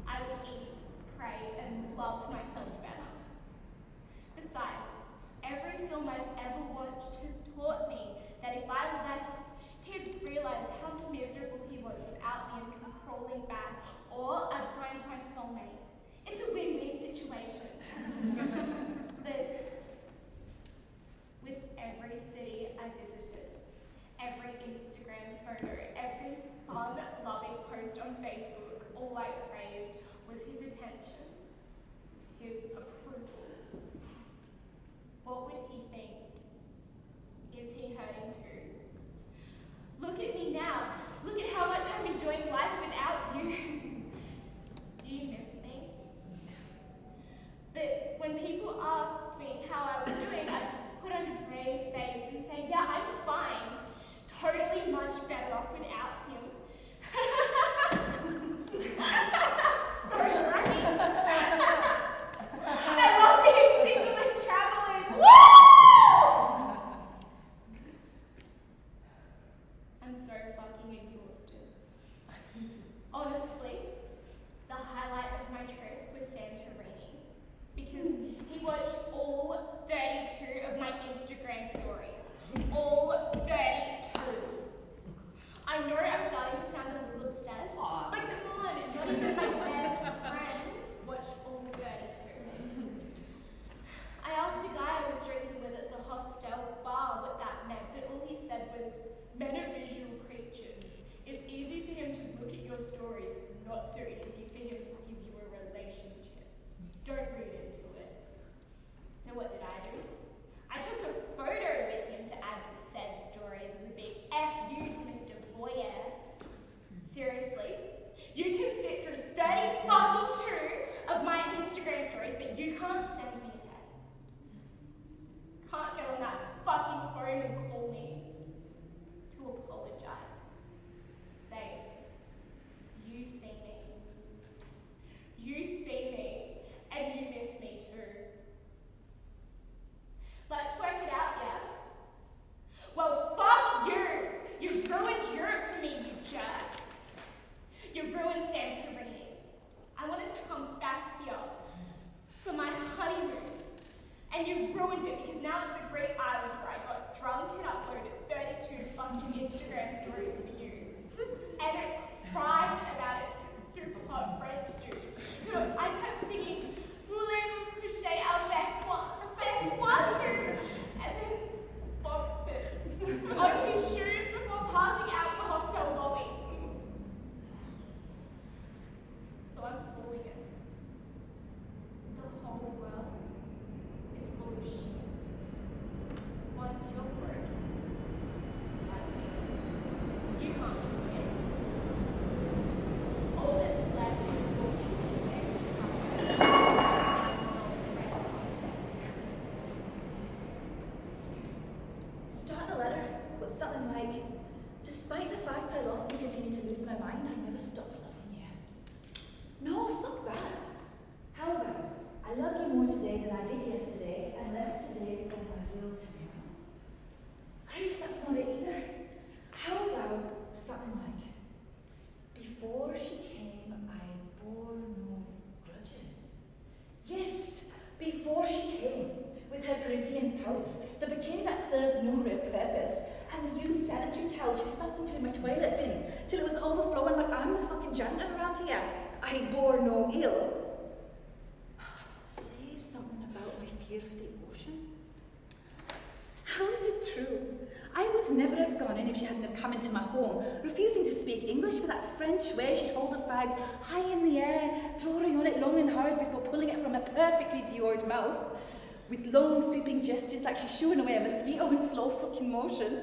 I would eat, pray, and love myself better. Besides, every film I've ever watched has taught me that if I left, he'd realize how miserable he was without me and come crawling back, or I'd find my soulmate. It's a win-win situation. But with every city I visited, every Instagram photo, every fun-loving post on Facebook, all I craved was his attention, his approval. What would he think? Is he hurting too? Look at me now. Look at how much I'm enjoying life without you. Do you miss me? But when people ask me how I was doing, I put on a brave face and say, yeah, I'm fine. Totally much better off without him. So lucky. I love being single and traveling. Woo! I'm so fucking exhausted. Honestly, the highlight of my trip was Santorini because he watched all 32 of my Instagram stories. All 32. I know I'm starting to sound a little obsessed, but come on, not even my best friend watched all 32. I asked a guy I was drinking with at the hostel bar what that meant, but all he said was, men are visual creatures. It's easy for him to look at your stories, not so easy for him to give you a relationship. Don't read into it. So what did I do? I took a photo with him to add to said stories as a big F you to Mr. Voyeur. Seriously? You can sit through 32 of my Instagram stories, but you can't send me a text. Can't get on that fucking phone and call me to apologize. Say, you see me. You see me, and you miss me too. Let's work it out, yeah? Well, fuck you! You've ruined Europe for me, you jerk. You've ruined Santorini. I wanted to come back here for my honeymoon. And you've ruined it because now it's the Greek island where I got drunk and uploaded 32 fucking Instagram stories for you. And I cried about it to this super hot French dude who I kept singing, voulez-vous coucher avec moi, c'est moi too, and then vomited on his shoes before passing out in the hostel lobby. So I'm calling it. The whole world is full of shit. Once you're broken, that's it. You can't be fixed. All that's left is walking and sharing Start the letter with something like, despite the fact I lost and continue to lose my mind, I never stopped loving you. No, fuck that. How about, I love you more today than I did yesterday, and less today than I will tomorrow. Christ, that's not it either. How about something like, before she came, I bore no grudges. Yes, before she came, with her Parisian pouts, the bikini that served no real purpose, and the used sanitary towel she stuffed into my toilet bin till it was overflowing like I'm the fucking janitor around here. I bore no ill. Say something about my fear of the ocean. How is it true? I would never have gone in if she hadn't have come into my home, refusing to speak English with that French way she'd hold a fag high in the air, drawing on it long and hard before pulling it from a perfectly deored mouth, with long sweeping gestures like she's shooing away a mosquito in slow fucking motion.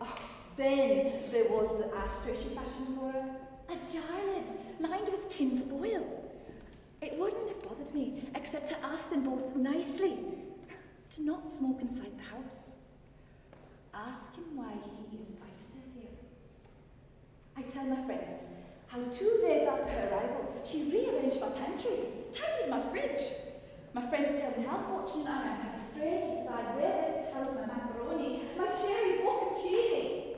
Oh, then there was the ashtray she fashioned for her, a jar lid lined with tin foil. It wouldn't have bothered me, except to ask them both nicely to not smoke inside the house. Ask him why he invited her here. I tell my friends how 2 days after her arrival, she rearranged my pantry, tidied my fridge. My friends tell me how fortunate I am to have a stranger decide where best to house my macaroni, my cherry bocconcini.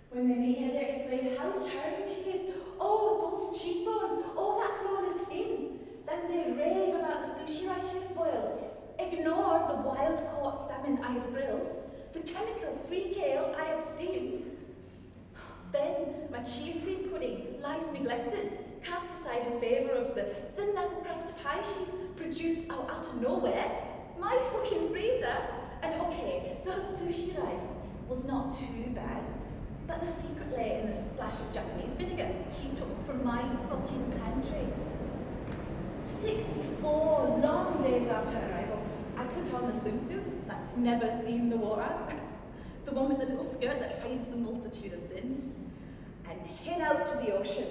When they meet her, they explain how charming she is. Oh, those cheekbones, oh, that flawless skin. Then they rave about the sushi rice she has boiled. Ignore the wild-caught salmon I have grilled, the chemical-free kale I have steamed. Then my cheesy pudding lies neglected, cast aside in favour of the thin apple crust pie she's produced out of nowhere. My fucking freezer. And okay, so her sushi rice was not too bad, but the secret lay in the splash of Japanese vinegar she took from my fucking pantry. 64 long days after her arrival, I put on the swimsuit that's never seen the water, the one with the little skirt that hides the multitude of sins, and head out to the ocean.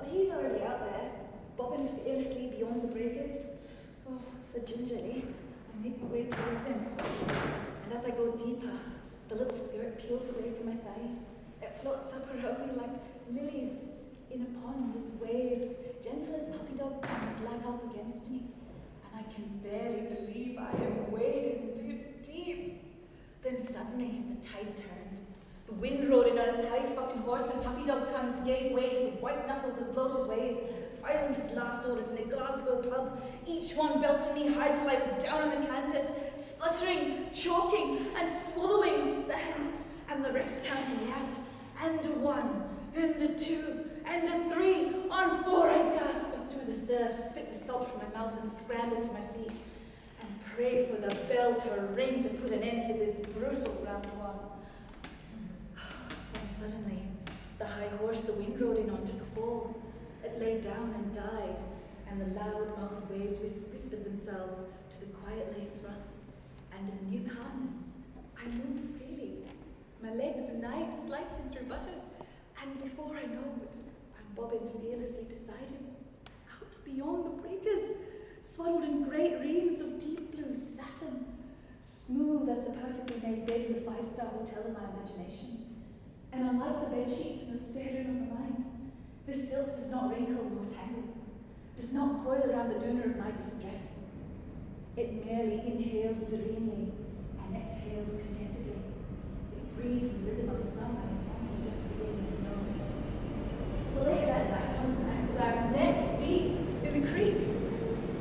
Oh, he's already out there, bobbing fearlessly beyond the breakers. Oh, so gingerly, I make my way towards him. And as I go deeper, the little skirt peels away from my thighs. It floats up around me like lilies in a pond as waves, gentle as puppy dog tongues, lap up against me. And I can barely believe I am wading this deep. Then suddenly the tide turned. The wind rode in on his high fucking horse, and puppy dog tongues gave way to the white knuckles of bloated waves, filing his last orders in a Glasgow pub, each one belting me hard till I was down on the canvas, spluttering, choking, and swallowing sand. And the refs counting me out. And a 1, and a 2, and a 3. On 4 I gasped up through the surf, spit the salt from my mouth, and scrambled to my feet, and pray for the bell to ring to put an end to this brutal round 1. Then suddenly, the high horse the wind rode in on took a fall. It lay down and died, and the loud-mouthed waves whispered themselves to the quiet lace froth. And in the new calmness, I moved freely, my legs and knives slicing through butter, and before I know it, I'm bobbing fearlessly beside him, out beyond the breakers, swaddled in great reams of deep blue satin, smooth as the perfectly made bed in a 5-star hotel in my imagination. And unlike the bed sheets in the spare room of my mind, this silk does not wrinkle nor tangle, does not coil around the donor of my distress. It merely inhales serenely and exhales contentedly. It breathes the rhythm of the sun I am only just beginning to know. Well, later that night, Thomas and I swam neck deep in the creek.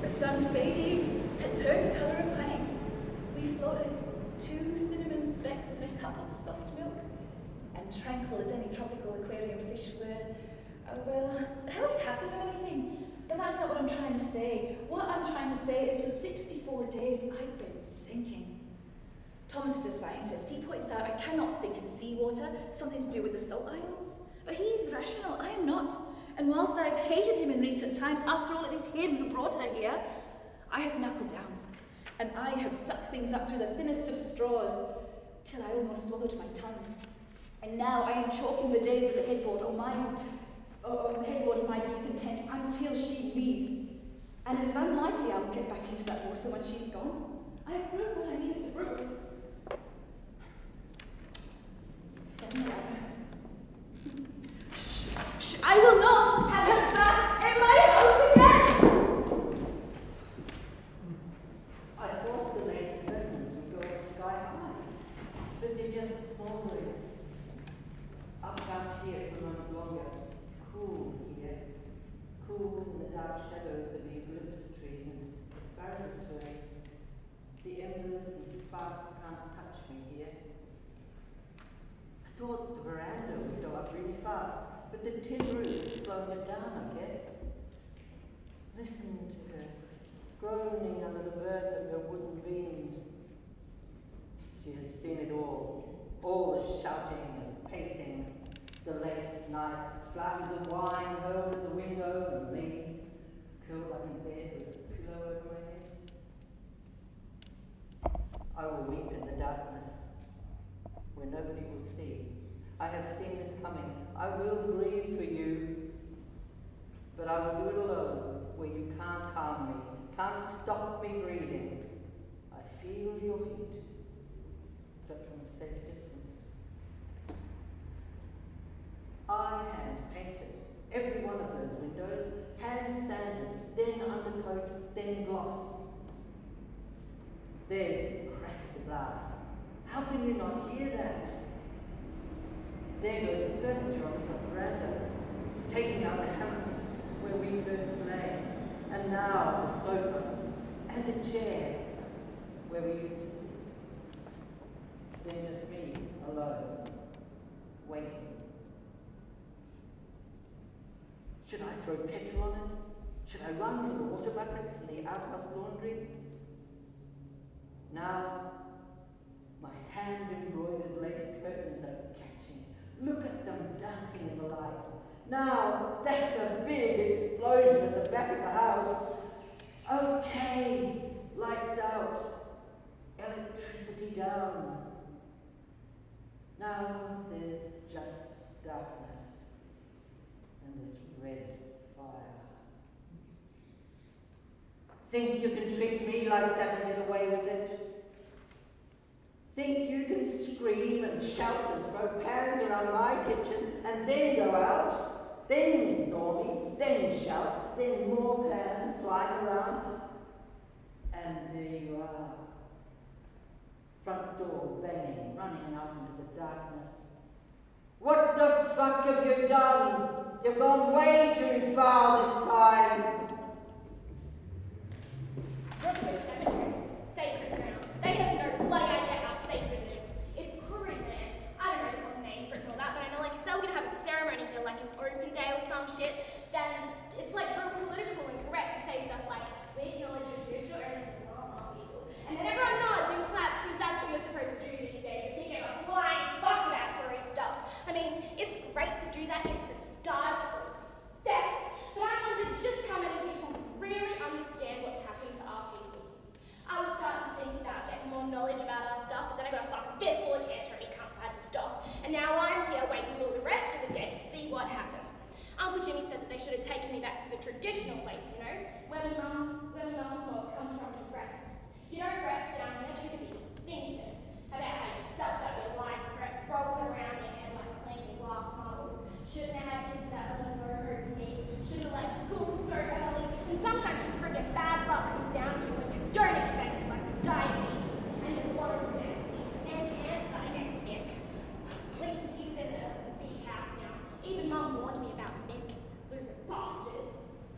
The sun fading had turned the colour of honey. We floated 2 cinnamon specks in a cup of soft milk, and tranquil as any tropical aquarium fish were, held captive of anything. But that's not what I'm trying to say. What I'm trying to say is for 64 days I've been sinking. Thomas is a scientist. He points out I cannot sink in seawater, something to do with the salt ions. But he's rational, I am not. And whilst I've hated him in recent times, after all it is him who brought her here, I have knuckled down. And I have sucked things up through the thinnest of straws, till I almost swallowed my tongue. And now I am chalking the days of the headboard on the headboard of my discontent until she leaves. And it is unlikely I'll get back into that water when she's gone. I have proved what I needed to prove. 7-Eleven. Shh, I will not have her back in my house again! I thought the lace curtains would go sky high, but they're just smoldering. Up out here for a moment longer. It's cool here. Cool in the dark shadows of the eucalyptus trees and asparagus waves. The embers and sparks can't touch me here. I thought the veranda would go up really fast, but the tin roof slowed it down, I guess. Listen to her, groaning under the burden of her wooden beams. She had seen it all the shouting and pacing, the late nights, glasses of wine hurled at the window, and me, curled up in bed with a pillow over my head. I will weep in the darkness, where nobody will see. I have seen this coming. I will grieve for you, but I will do it alone, where you can't harm every one of those windows, hand sanded, then undercoat, then gloss. There's the crack of the glass. How can you not hear that? There goes the furniture on the front veranda. It's taking out the hammock where we first lay. And now the sofa and the chair where we used to sit. Then just me, alone, waiting. Should I throw petrol on it? Should I run for the water buckets and the outhouse laundry? Now, my hand-embroidered lace curtains are catching. Look at them dancing in the light. Now, that's a big explosion at the back of the house. Okay, lights out, electricity down. Now there's just darkness and this red fire. Think you can treat me like that and get away with it? Think you can scream and shout and throw pans around my kitchen and then go out, then ignore me, then shout, then more pans flying around, and there you are. Front door banging, running out into the darkness. What the fuck have you done? You've gone way too far this time. Brooklyn Cemetery, sacred ground. They have no bloody idea how sacred it is. It's Koori land. I don't know the whole name for it and all that, but I know like if they were gonna have a ceremony here, like an open day or some shit, then it's like real political and correct to say stuff like, we acknowledge your traditional owners and our people. And then everyone nods and claps because that's what you're supposed to do these days. You give a flying fuck about Koori stuff. I mean, it's great to do that. It's a start to respect. But I wonder just how many people really understand what's happened to our people. I was starting to think about getting more knowledge about our stuff, but then I got a fucking fistful of cancer and it cunts, so I had to stop. And now I'm here waiting for the rest of the dead to see what happens. Uncle Jimmy said that they should have taken me back to the traditional place, you know, where my mum's milk comes from to breast. You don't breast down here to be thinking about how you stuffed up your life breast rolling around your head like clean glass models. Shouldn't have had kids that early or hurt me. Should have left school so early. And sometimes just friggin' bad luck comes down to you when you don't expect it, like diabetes and the water density and cancer and Nick. At least he's in the big house now. Even Mum warned me about Nick, loser bastard.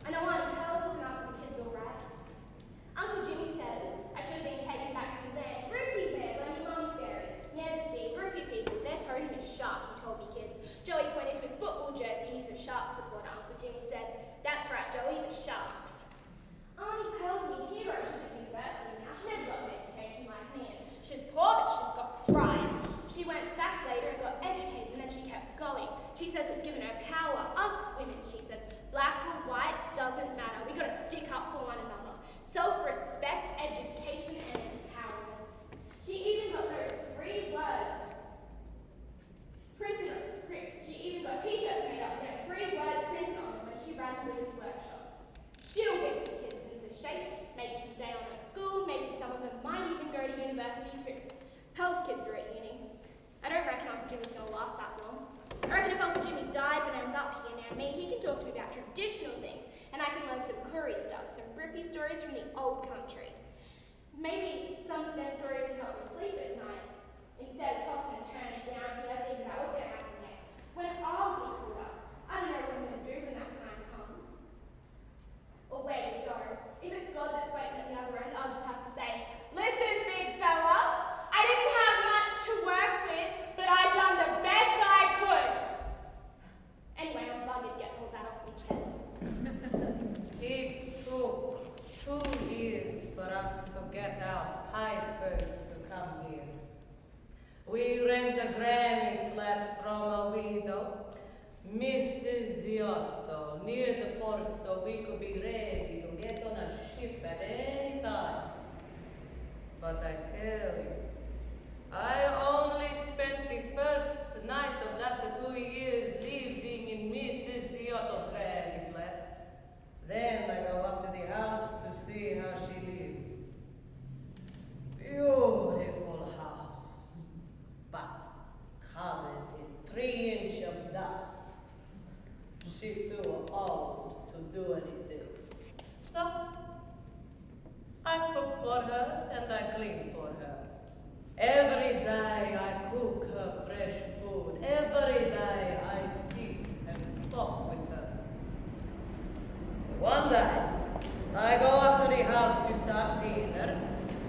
I know Auntie Pearl's looking after the kids all right. Uncle Jimmy said I should have been taken back to the land, Rupee there, where my mum's buried. Near the sea, Rupee people, their totem is shark, he told me kids. Joey pointed to his football jersey, he's a shark supporter. Uncle Jimmy said, that's right, Joey, the sharks. Auntie Pearl's my hero, she's at university now. She never got an education like me, and she's poor, but she's got pride. She went back later and got educated, and then she kept going. She says it's given her power. Us women, she says, black or white, doesn't matter. We gotta stick up for one another. Self-respect, education, and empowerment. She even got those 3 words printed on she even got t-shirts made up with 3 words printed on them when she ran women's workshops. She'll get the kids into shape, make them stay on at school, maybe some of them might even go to university too. Pearl's kids are at uni. I don't reckon Uncle Jimmy's gonna last that long. I reckon if Uncle Jimmy dies and ends up here near me, he can talk to me about traditional things, and I can learn some Koori stuff, some Rupee stories from the old country. Maybe some of their stories can help me sleep at night, instead of tossing and turning down here thinking about what's gonna happen next. When I'll be caught up, I don't know what I'm gonna do when that time comes. Or where to go. If it's God that's waiting at the other end, I'll just have to say, listen, big fella, I didn't have much to work with, but I done the best I could. Anyway, I'm buggered getting all that off my chest. It took 2 years for us to get our pipers to come here. We rent a granny flat from a widow, Mrs. Giotto, near the port so we could be ready to get on a ship at any time. But I tell you, I only spent the first night of that 2 years living in Mrs. Giotto's granny flat. Then I go up to the house to see how she lived. Beautiful house, but covered in 3 inches of dust. She she's too old to do anything. So, I cook for her and I clean for her. Every day I cook her fresh food. Every day I sit and talk with her. One day, I go up to the house to start dinner.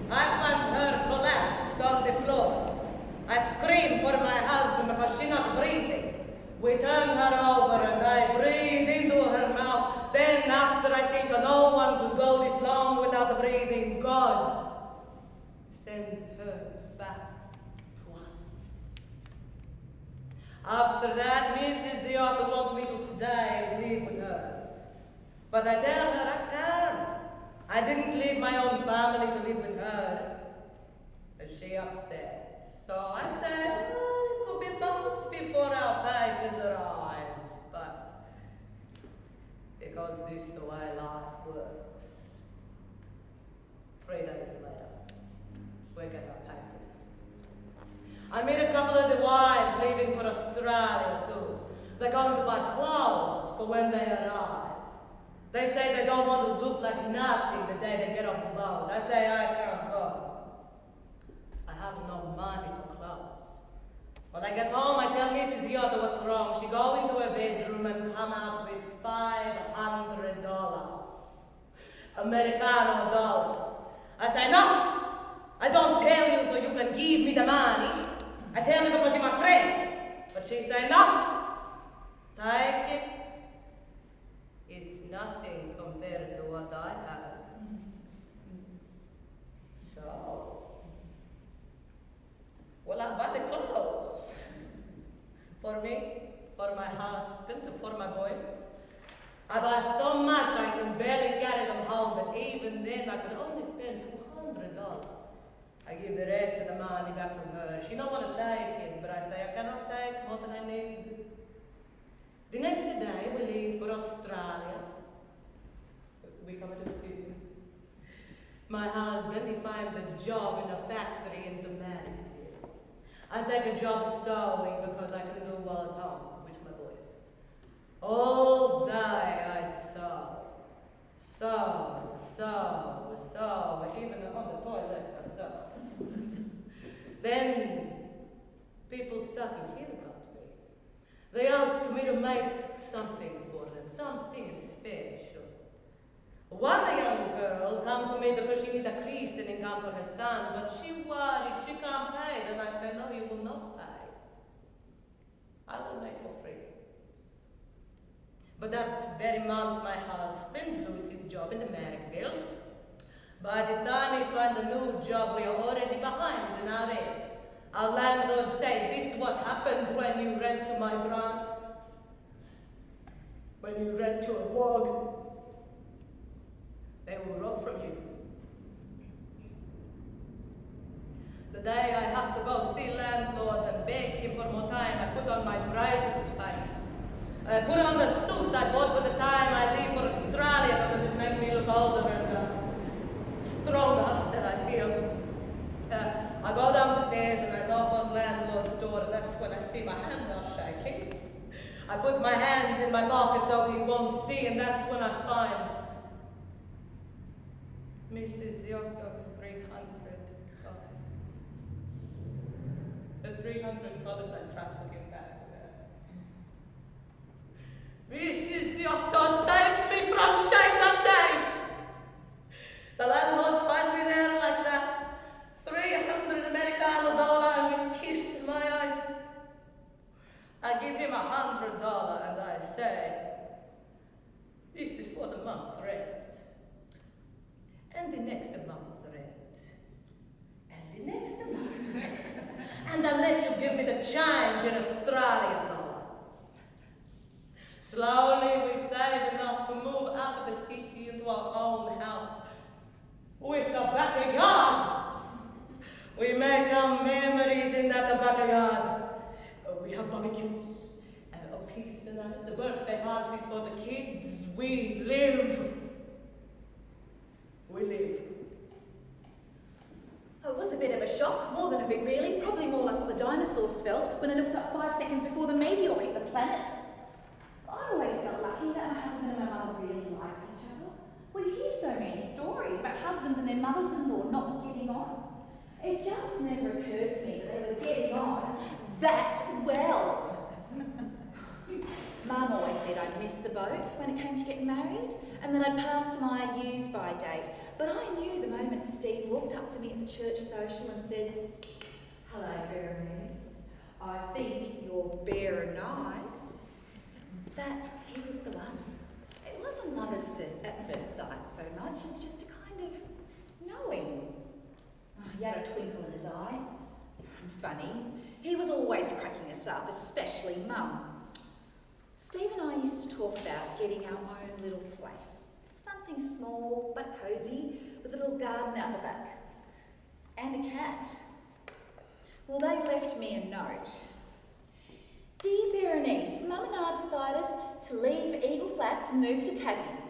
I find her collapsed on the floor. I scream for my husband because she's not breathing. We turn her over and I breathe into her mouth. Then after I think no one could go this long without breathing, God sent her back to us. After that, Mrs. Ziotta wants me to stay and live with her. But I tell her I can't. I didn't leave my own family to live with her. And she upset. So I say, it could be months before our papers arrive. But because this is the way life works, 3 days later, we get our papers. I meet a couple of the wives leaving for Australia too. They're going to buy clothes for when they arrive. They say they don't want to look like nothing the day they get off the boat. I say I can't go. I have no money for clothes. When I get home, I tell Mrs. Ziotta what's wrong. She go into her bedroom and come out with $500. Americano dollar. I say, no! I don't tell you so you can give me the money. I tell you because you're my friend. But she say, no! Take it. It's nothing compared to what I have. So, well, I buy the clothes. For me, for my husband, for my boys. I buy so much I can barely carry them home, but even then I could only spend $200. I give the rest of the money back to her. She don't want to take it, but I say I cannot take more than I need. The next day we leave for Australia. We come to Sydney. My husband, he finds a job in a factory in the Manicville. I take a job sewing because I can do well at home with my boys. All day I sew. Even on the toilet I sew. Then people start to hear about me. They ask me to make something for them, something special. One young girl come to me because she need a christening income for her son, but she worried, she can't pay. Then I said, no, you will not pay. I will make for free. But that very month, my husband loses his job in the Manicville. By the time he finds a new job, we are already behind in our rent. Our landlord say, this is what happens when you rent to my grant. When you rent to a ward, they will rob from you. The day I have to go see landlord and beg him for more time, I put on my bravest face. I put on the suit I bought for the time I leave for Australia because it made me look older and stronger than I feel. I go downstairs and I knock on landlord's door, and that's when I see my hands are shaking. I put my hands in my pocket so he won't see, and that's when I find Mrs. Ziotta's $300. The $300 I tried to give back to her. Mrs. Ziotta saved me from shame that day. The landlord find me there like that. $300 Americano and with tears in my eyes. I give him $100 and I say, this is for the month's rent. And the next month's rent. And the next month's rent. And I'll let you give me the change in Australian dollar. Slowly we save enough to move out of the city into our own house with a backyard. We make our memories in that backyard. We have barbecues, pizza nights, birthday parties for the kids. We live. We live. Oh, it was a bit of a shock, more than a bit really. Probably more like what the dinosaurs felt when they looked up 5 seconds before the meteor hit the planet. I always felt lucky It just never occurred to me that they were getting on that well. Mum always said I'd missed the boat when it came to getting married, and that I'd passed my use-by date. But I knew the moment Steve walked up to me at the church social and said, "Hello, Berenice. I think you're very nice," that he was the one. It wasn't love at first sight so much as just a kind of knowing. He had a twinkle in his eye. And funny, he was always cracking us up, especially Mum. Steve and I used to talk about getting our own little place. Something small but cosy, with a little garden out the back. And a cat. Well, they left me a note. "Dear Berenice, Mum and I have decided to leave Eagle Flats and move to Tassie.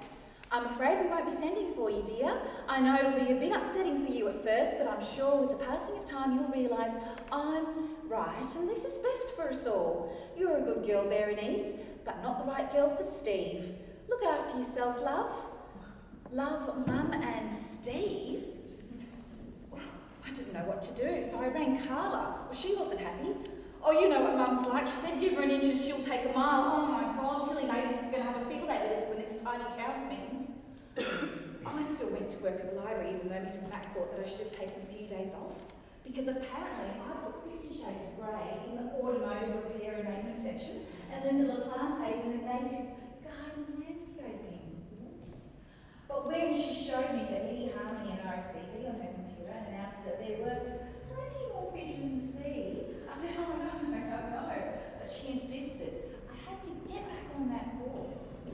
I'm afraid we won't be sending for you, dear. I know it'll be a bit upsetting for you at first, but I'm sure with the passing of time you'll realise I'm right and this is best for us all. You're a good girl, Berenice, but not the right girl for Steve. Look after yourself, love. Love, Mum and Steve." I didn't know what to do, so I rang Carla. Well, she wasn't happy. "Oh, you know what Mum's like." She said, "Give her an inch and she'll take a mile." Oh my God, Tilly Mason's going to have a field day with us when it's tiny townsmen. I still went to work at the library, even though Mrs. Mack thought that I should have taken a few days off, because apparently I put 50 Shades of Grey in the automotive repair and maintenance section, and then the La Plantes in the native garden landscaping. Oops. But when she showed me the eHarmony and RSVP on her computer and announced that there were plenty more fish in the sea, I said, "Oh no. But she insisted. I had to get back on that horse.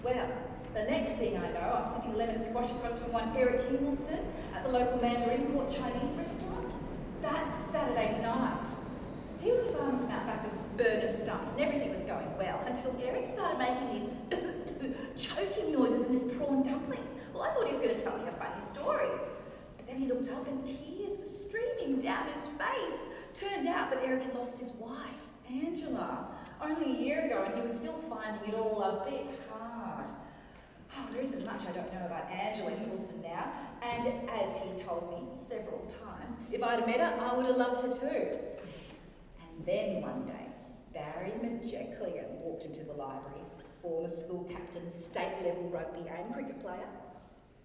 Well, the next thing I know, I'm sipping lemon squash across from one Eric Hingleston at the local Mandarin Court Chinese restaurant. That's Saturday night. He was a farmer from out back of burner stumps and everything was going well until Eric started making these choking noises in his prawn dumplings. Well, I thought he was going to tell me a funny story. But then he looked up and tears were streaming down his face. Turned out that Eric had lost his wife, Angela, only a year ago, and he was still finding it all a bit hard. Oh, there isn't much I don't know about Angela Hingleston now, and as he told me several times, if I'd have met her, I would have loved her too. And then one day, Barry McJecklian walked into the library, former school captain, state-level rugby and cricket player,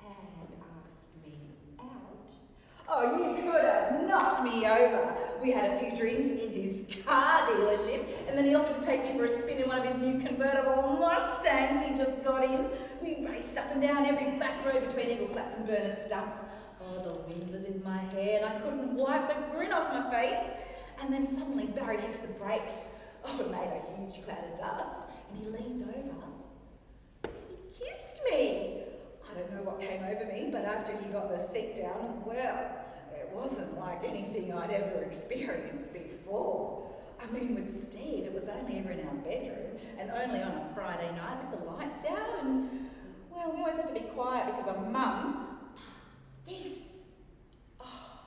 and asked me out. Oh, you could have knocked me over. We had a few drinks in his car dealership, and then he offered to take me for a spin in one of his new convertible Mustangs he just got in. We raced up and down every back road between Eagle Flats and burner stumps. Oh, the wind was in my hair, and I couldn't wipe the grin off my face. And then suddenly Barry hits the brakes. Oh, it made a huge cloud of dust, and he leaned over. He kissed me. I don't know what came over me, but after he got the seat down, well, it wasn't like anything I'd ever experienced before. I mean, with Steve, it was only ever in our bedroom, and only on a Friday night with the lights out, and, well, we always had to be quiet because of Mum. This. Oh.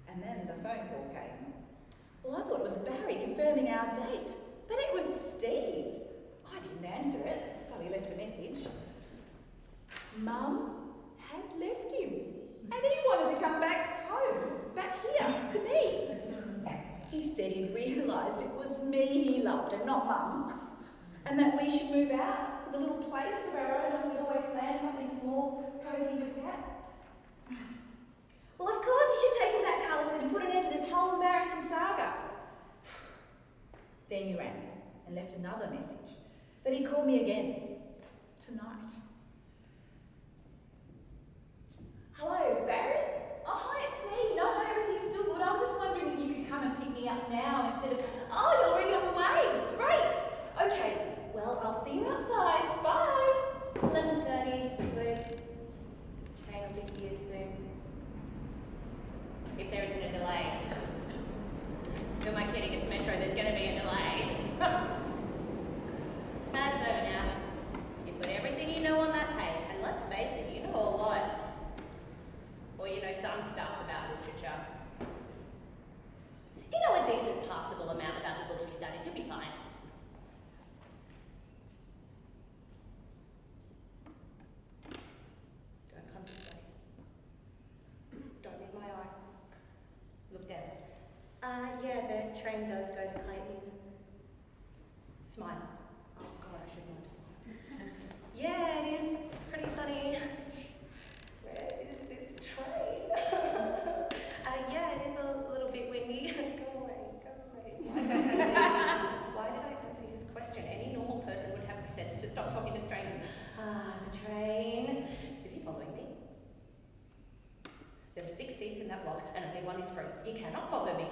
And then the phone call came. Well, I thought it was Barry confirming our date, but it was Steve. I didn't answer it, so he left a message. Mum had left him, and he wanted to come back home, back here, to me. He said he'd realised it was me he loved and not Mum, and that we should move out to the little place of our own, and we'd always planned something small, cosy with that. Well, of course you should take him back, Carla said, and put an end to this whole embarrassing saga. Then you rang and left another message that he'd call me again tonight. Hello, Barry? Oh, hi, it's me. No, everything's still good. I was just wondering if you could come and pick me up now instead of, oh, you're already on the way. Great. Okay, well, I'll see you outside. Bye. 11:30, good. Train will be here soon. If there isn't a delay. Who am I kidding? It's Metro, there's going to be a delay. That's over now. You've got everything you know on that page, and let's face it, you know a lot. Or you know some stuff about literature. You know a decent pass train does go to Clayton. Smile. Oh God, I shouldn't have smiled. Yeah, it is pretty sunny. Where is this train? Yeah, it is a little bit windy. Go away, go away. Why did I answer his question? Any normal person would have the sense to stop talking to strangers. The train. Is he following me? There are 6 seats in that block and only one is free. He cannot follow me.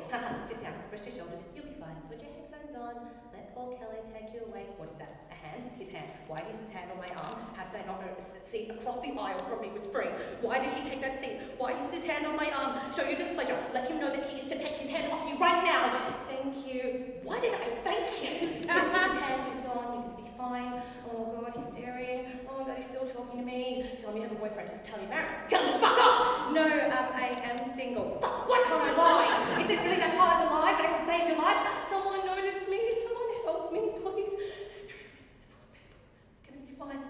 Sit down, rest your shoulders, you'll be fine. Put your headphones on, let Paul Kelly take you away. What is that? A hand? His hand. Why is his hand on my arm? How did I not notice the seat across the aisle from me was free? Why did he take that seat? Why is his hand on my arm? Show your displeasure. Let him know that he is to take his hand off you right now. Thank you. Why did I thank him? Yes, his hand is gone. You're going to be fine. Oh God, he's staring. Oh God, he's still talking to me. Tell me you have a boyfriend. Tell me you're married. Tell me fuck off. No, I am single. Fuck, why can't I lie? Is it really that hard to lie but I can save your life? Someone notice me. Someone help me, please. The streets are full of people. Gonna be fine.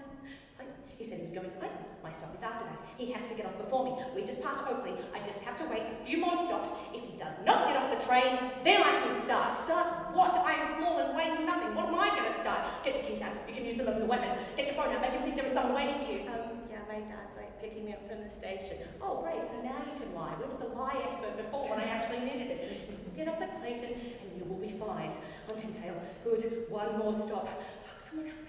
He said he was going to Clayton. My stop is after that. He has to get off before me. We just passed Oakley. I just have to wait a few more stops. If he does not get off the train, then I can start. Start what? I am small and weigh nothing. What am I going to start? Get your keys out. You can use them as a weapon. Get your phone out. Make him think there is someone waiting for you. Yeah, my dad's like picking me up from the station. Oh, great. So now you can lie. Where was the lie expert before when I actually needed it? Get off at Clayton and you will be fine. Huntingdale. Good. One more stop. Fuck, someone help me.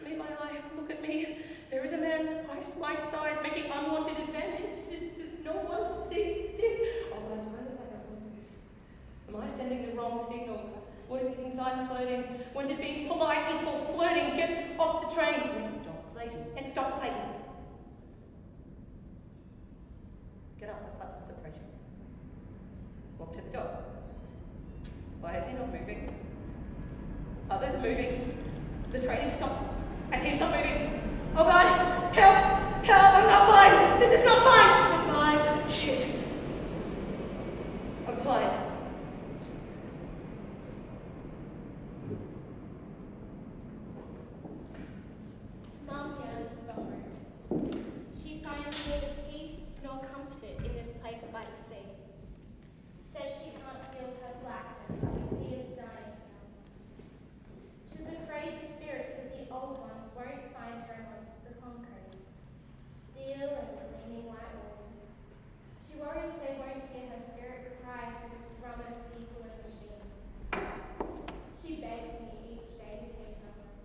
Meet my eye, look at me. There is a man twice my size making unwanted advances. Does no one see this? Oh God, do I look like I'm doing this? Am I sending the wrong signals? What if he thinks I'm flirting? When did being polite equal flirting? Get off the train. Next stop, Clayton. Next stop, Clayton. Get up, the platform's approaching. Walk to the door. Why is he not moving? Others are moving. The train is stopped. And he's not moving. Oh God! Help! Help! I'm not fine! This is not fine! Goodbye. Shit. I'm fine. Mum yearns for home. She finds neither peace nor comfort in this place by the sea. Says she can't feel her blackness if he is dying now. She's afraid the spirits of the old ones won't find her amongst the concrete, steel and gleaming white walls. She worries they won't hear her spirit cry through the thrum of people and machines. She begs me each day to take her home.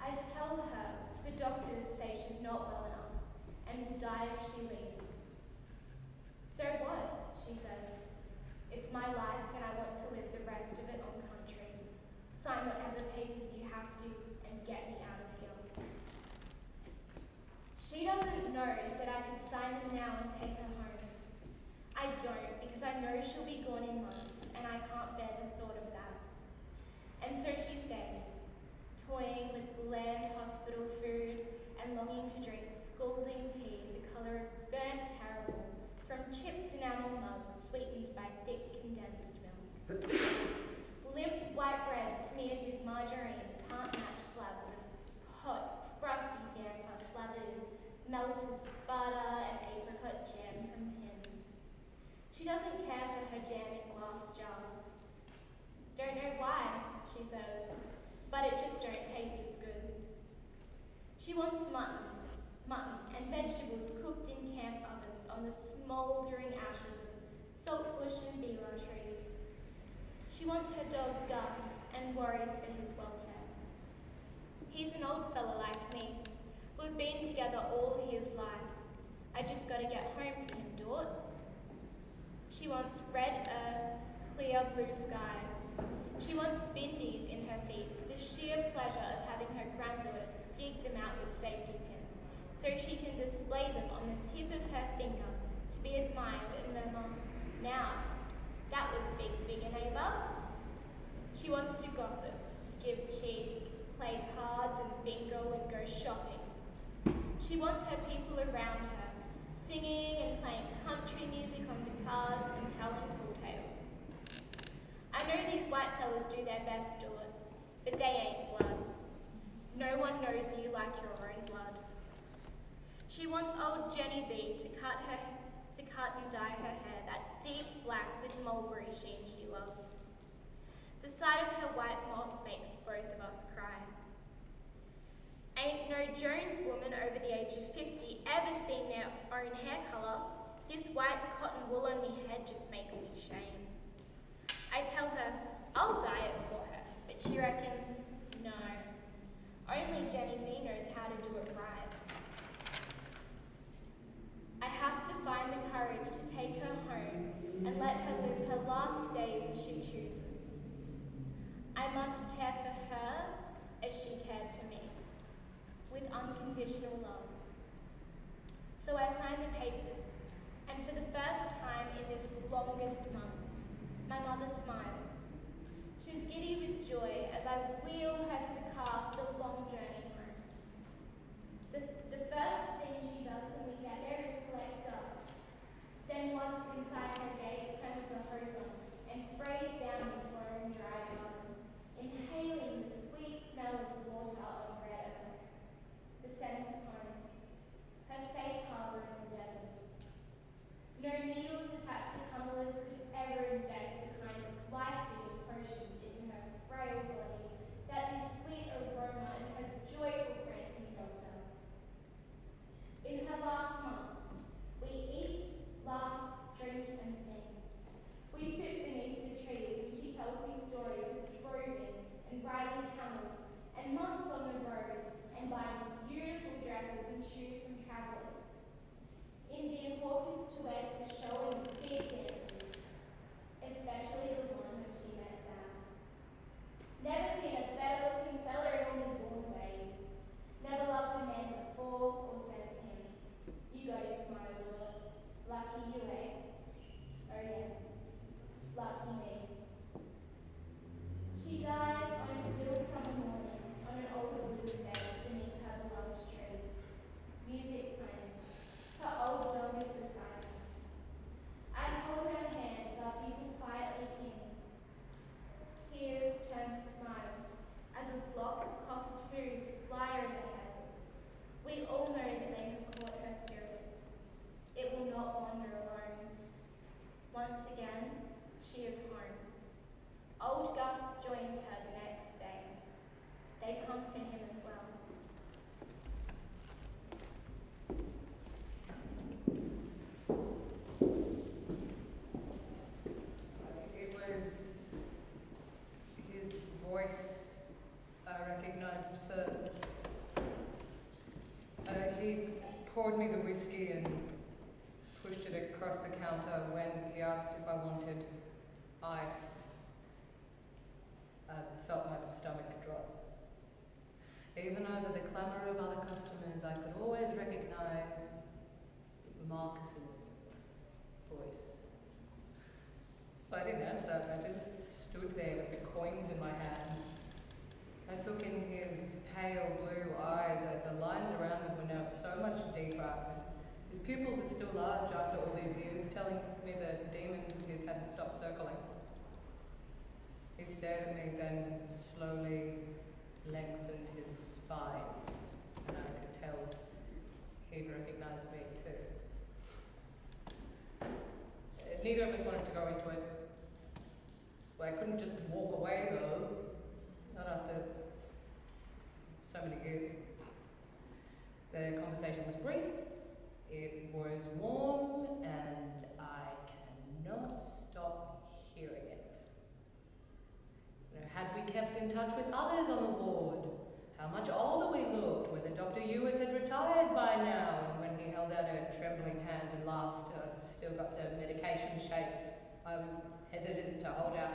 I tell her the doctors say she's not well enough and will die if she leaves. So what? She says. It's my life and I want to live the rest of it on country. Sign whatever papers you have to and get me out of here. She doesn't know that I could sign them now and take her home. I don't because I know she'll be gone in months and I can't bear the thought of that. And so she stays, toying with bland hospital food and longing to drink scalding tea the colour of burnt caramel from chipped enamel mugs sweetened by thick condensed milk. Limp white bread smeared with margarine can't match slabs of hot, frosty damper slathered in melted butter and apricot jam from tins. She doesn't care for her jam in glass jars. Don't know why, she says, but it just don't taste as good. She wants mutton and vegetables cooked in camp ovens on the smouldering ashes of saltbush and beeler trees. She wants her dog Gus and worries for his welfare. He's an old fella like me. We've been together all his life. I just gotta get home to him, Dort. She wants red earth, clear blue skies. She wants bindies in her feet for the sheer pleasure of having her granddaughter dig them out with safety pins, so she can display them on the tip of her finger to be admired and murmur, now, that was big a neighbour. She wants to gossip, give cheek, play cards and bingo and go shopping. She wants her people around her, singing and playing country music on guitars and telling tall tales. I know these white fellas do their best, Stuart, but they ain't blood. No one knows you like your own blood. She wants old Jenny B to to cut and dye her hair that deep black with mulberry sheen she loves. The sight of her white mop makes both of us cry. Ain't no Jones woman over the age of 50 ever seen their own hair colour. This white cotton wool on me head just makes me shame. I tell her I'll dye it for her, but she reckons, no. Only Jenny B knows how to do it right. I have to find the courage to take her home and let her live her last days as she chooses. I must care for her as she cared for me, with unconditional love. So I sign the papers, and for the first time in this longest month, my mother smiles. She's giddy with joy as I wheel her to the car for the long journey home. The first thing she does when we get there is collect dust. Then once inside her gate, turns the hose on and sprays down the foam dry garden, inhaling the sweet smell of water on red earth. The scent of home, her safe harbour in the desert. No needles attached to tumblers could ever inject the kind of life-giving potions into her frail body that this sweet aroma and her joyful prancing dog does. In her last month, we eat, laugh, drink, and sing. We sit beneath the trees and she tells me stories of droving and riding camels and months on the road and buying beautiful dresses and shoes from travelling. Indian hawkers to wear to the show and big dances, especially the one when she met Dad. Never seen a better looking fella in all my born days. Never loved a man before or since him. You got his smile, Lord. Lucky you, eh? Oh yes, lucky me. She dies on a still summer morning on an old wooden bed beneath her beloved trees. Music playing. Her old dog is beside her. I hold her hand as our people quietly hymn. Tears turn to smiles as a flock of cockatoos fly overhead. We all know that they have caught her spirit. It will not wander alone. Once again, she is home. Old Gus joins her the next day. They come for him as well. It was his voice I recognized first. He poured me the whiskey and pushed it across the counter when he asked if I wanted ice. I felt my stomach drop. Even over the clamour of other customers, I could always recognize Marcus's voice. I didn't answer, I just stood there with the coins in my hand. I took in his pale blue eyes, the lines around them were now so much deeper. His pupils are still large after all these years, telling me the demons of his hadn't stopped circling. He stared at me, then slowly lengthened his spine, and I could tell he'd recognized me too. Neither of us wanted to go into it. Well, I couldn't just walk away though, not after so many years. The conversation was brief, it was warm, and I cannot stop hearing it. Had we kept in touch with others on the ward? How much older we looked, whether Dr. Ewers had retired by now, and when he held out a trembling hand and laughed, still got the medication shakes. I was hesitant to hold out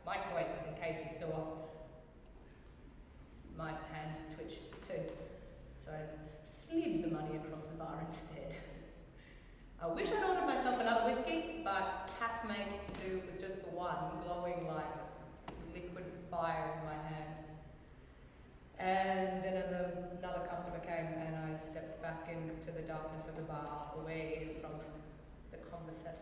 my coins in case he saw. My hand twitched too, so I slid the money across the bar instead. I wish I'd ordered myself another whiskey, but had to make do with just the one, glowing like liquid fire in my hand. And then another customer came and I stepped back into the darkness of the bar, away from the conversation.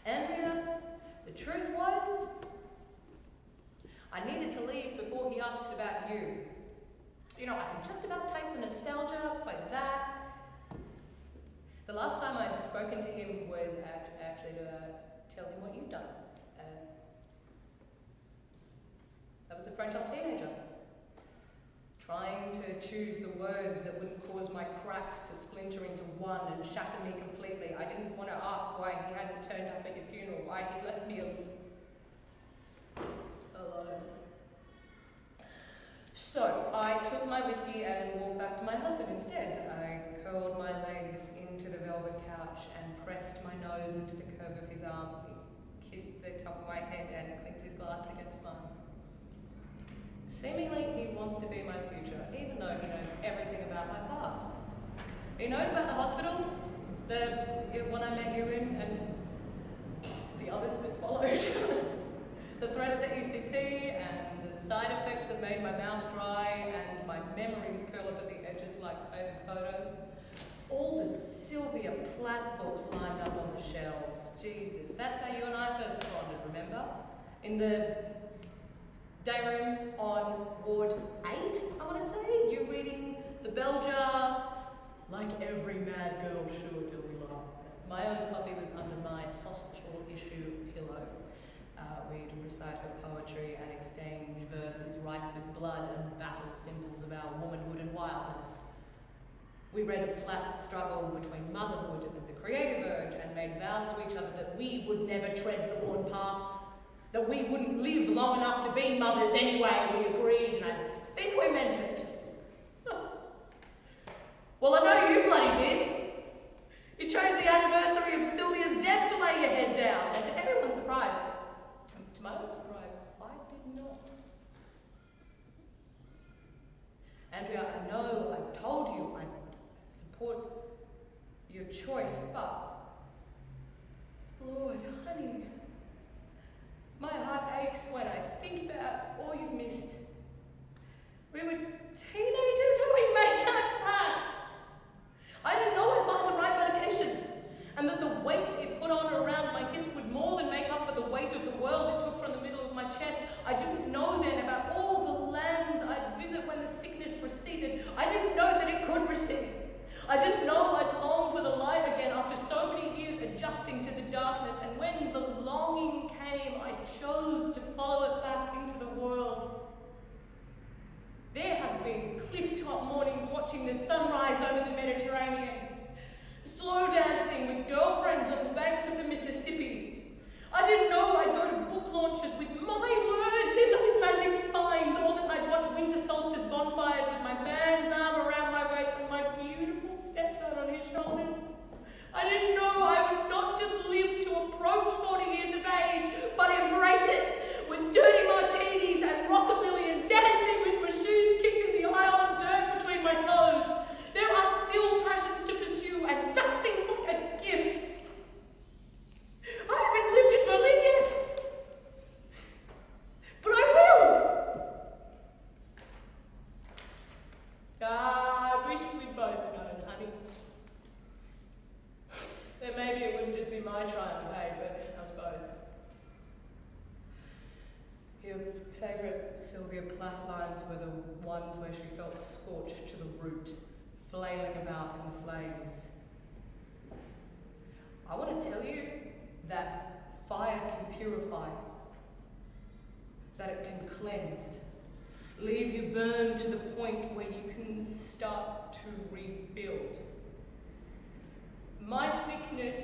Andrea, the truth was, I needed to leave before he asked about you. You know, I can just about take the nostalgia, but that, The last time I'd spoken to him was actually to tell him what you'd done. I was a fragile teenager, trying to choose the words that wouldn't cause my cracks to splinter into one and shatter me completely. I didn't want to ask why he hadn't turned up at your funeral, why he'd left me alone. So I took my whiskey and walked back to my husband instead. I curled my legs into the velvet couch and pressed my nose into the curve of his arm. He kissed the top of my head and clinked his glass against mine. Seemingly, he wants to be my future, even though he knows everything about my past. He knows about the hospitals, the one I met you in, and the others that followed. The threat of the ECT, and the side effects that made my mouth dry, and my memories curl up at the edges like faded photos. All the Sylvia Plath books lined up on the shelves. Jesus, that's how you and I first bonded, remember? In the day room on Ward 8, I want to say. You reading The Bell Jar, like every mad girl should, Delilah. My own copy was under my hospital issue pillow. We'd recite her poetry and exchange verses ripe with blood and battle symbols of our womanhood and wildness. We read of Plath's struggle between motherhood and the creative urge and made vows to each other that we would never tread the worn path, that we wouldn't live long enough to be mothers anyway. We agreed, and I think we meant it. Well, I know you bloody did. You chose the anniversary of Sylvia's death to lay your head down, and to everyone's surprise, to my own surprise, I did not. Andrea, I know I've told you I support your choice, but Lord, honey, my heart aches when I think about all you've missed. We were teenagers when we made that pact. I didn't know I'd find the right medication, and that the weight it put on around my hips would more than make up for the weight of the world it took from the middle of my chest. I didn't know then about all the lands I'd visit when the sickness receded. I didn't know that it could recede. I didn't know I'd long for the light again after so many years adjusting to the darkness, and when the longing came, I chose to follow it back into the world. There have been cliff-top mornings watching the sunrise over the Mediterranean, slow dancing with girlfriends on the banks of the Mississippi. I didn't know I'd go to book launches with my words in those magic spines, or that I'd watch winter solstice bonfires with my man's arm around my waist and my beautiful stepson on his shoulders. I didn't know I would not just live to approach 40 years of age, but embrace it with dirty martinis and rockabilly and dancing with my shoes kicked in the aisle and dirt between my toes. There are still passions to pursue, and that seems like a gift. I haven't lived in Berlin yet, but I will. I wish we'd both known, honey. Then maybe it wouldn't just be my triumph, hey, but us both. Your favourite Sylvia Plath lines were the ones where she felt scorched to the root, flailing about in the flames. I want to tell you that fire can purify, that it can cleanse, leave you burned to the point where you can start to rebuild. My sickness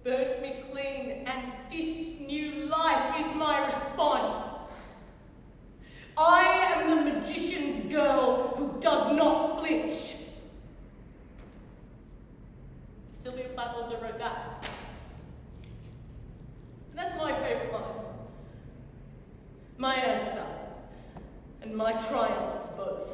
burnt me clean, and this new life is my response. I am the magician's girl who does not flinch. Sylvia Plath also wrote that. And that's my favourite line. My answer, and my triumph both.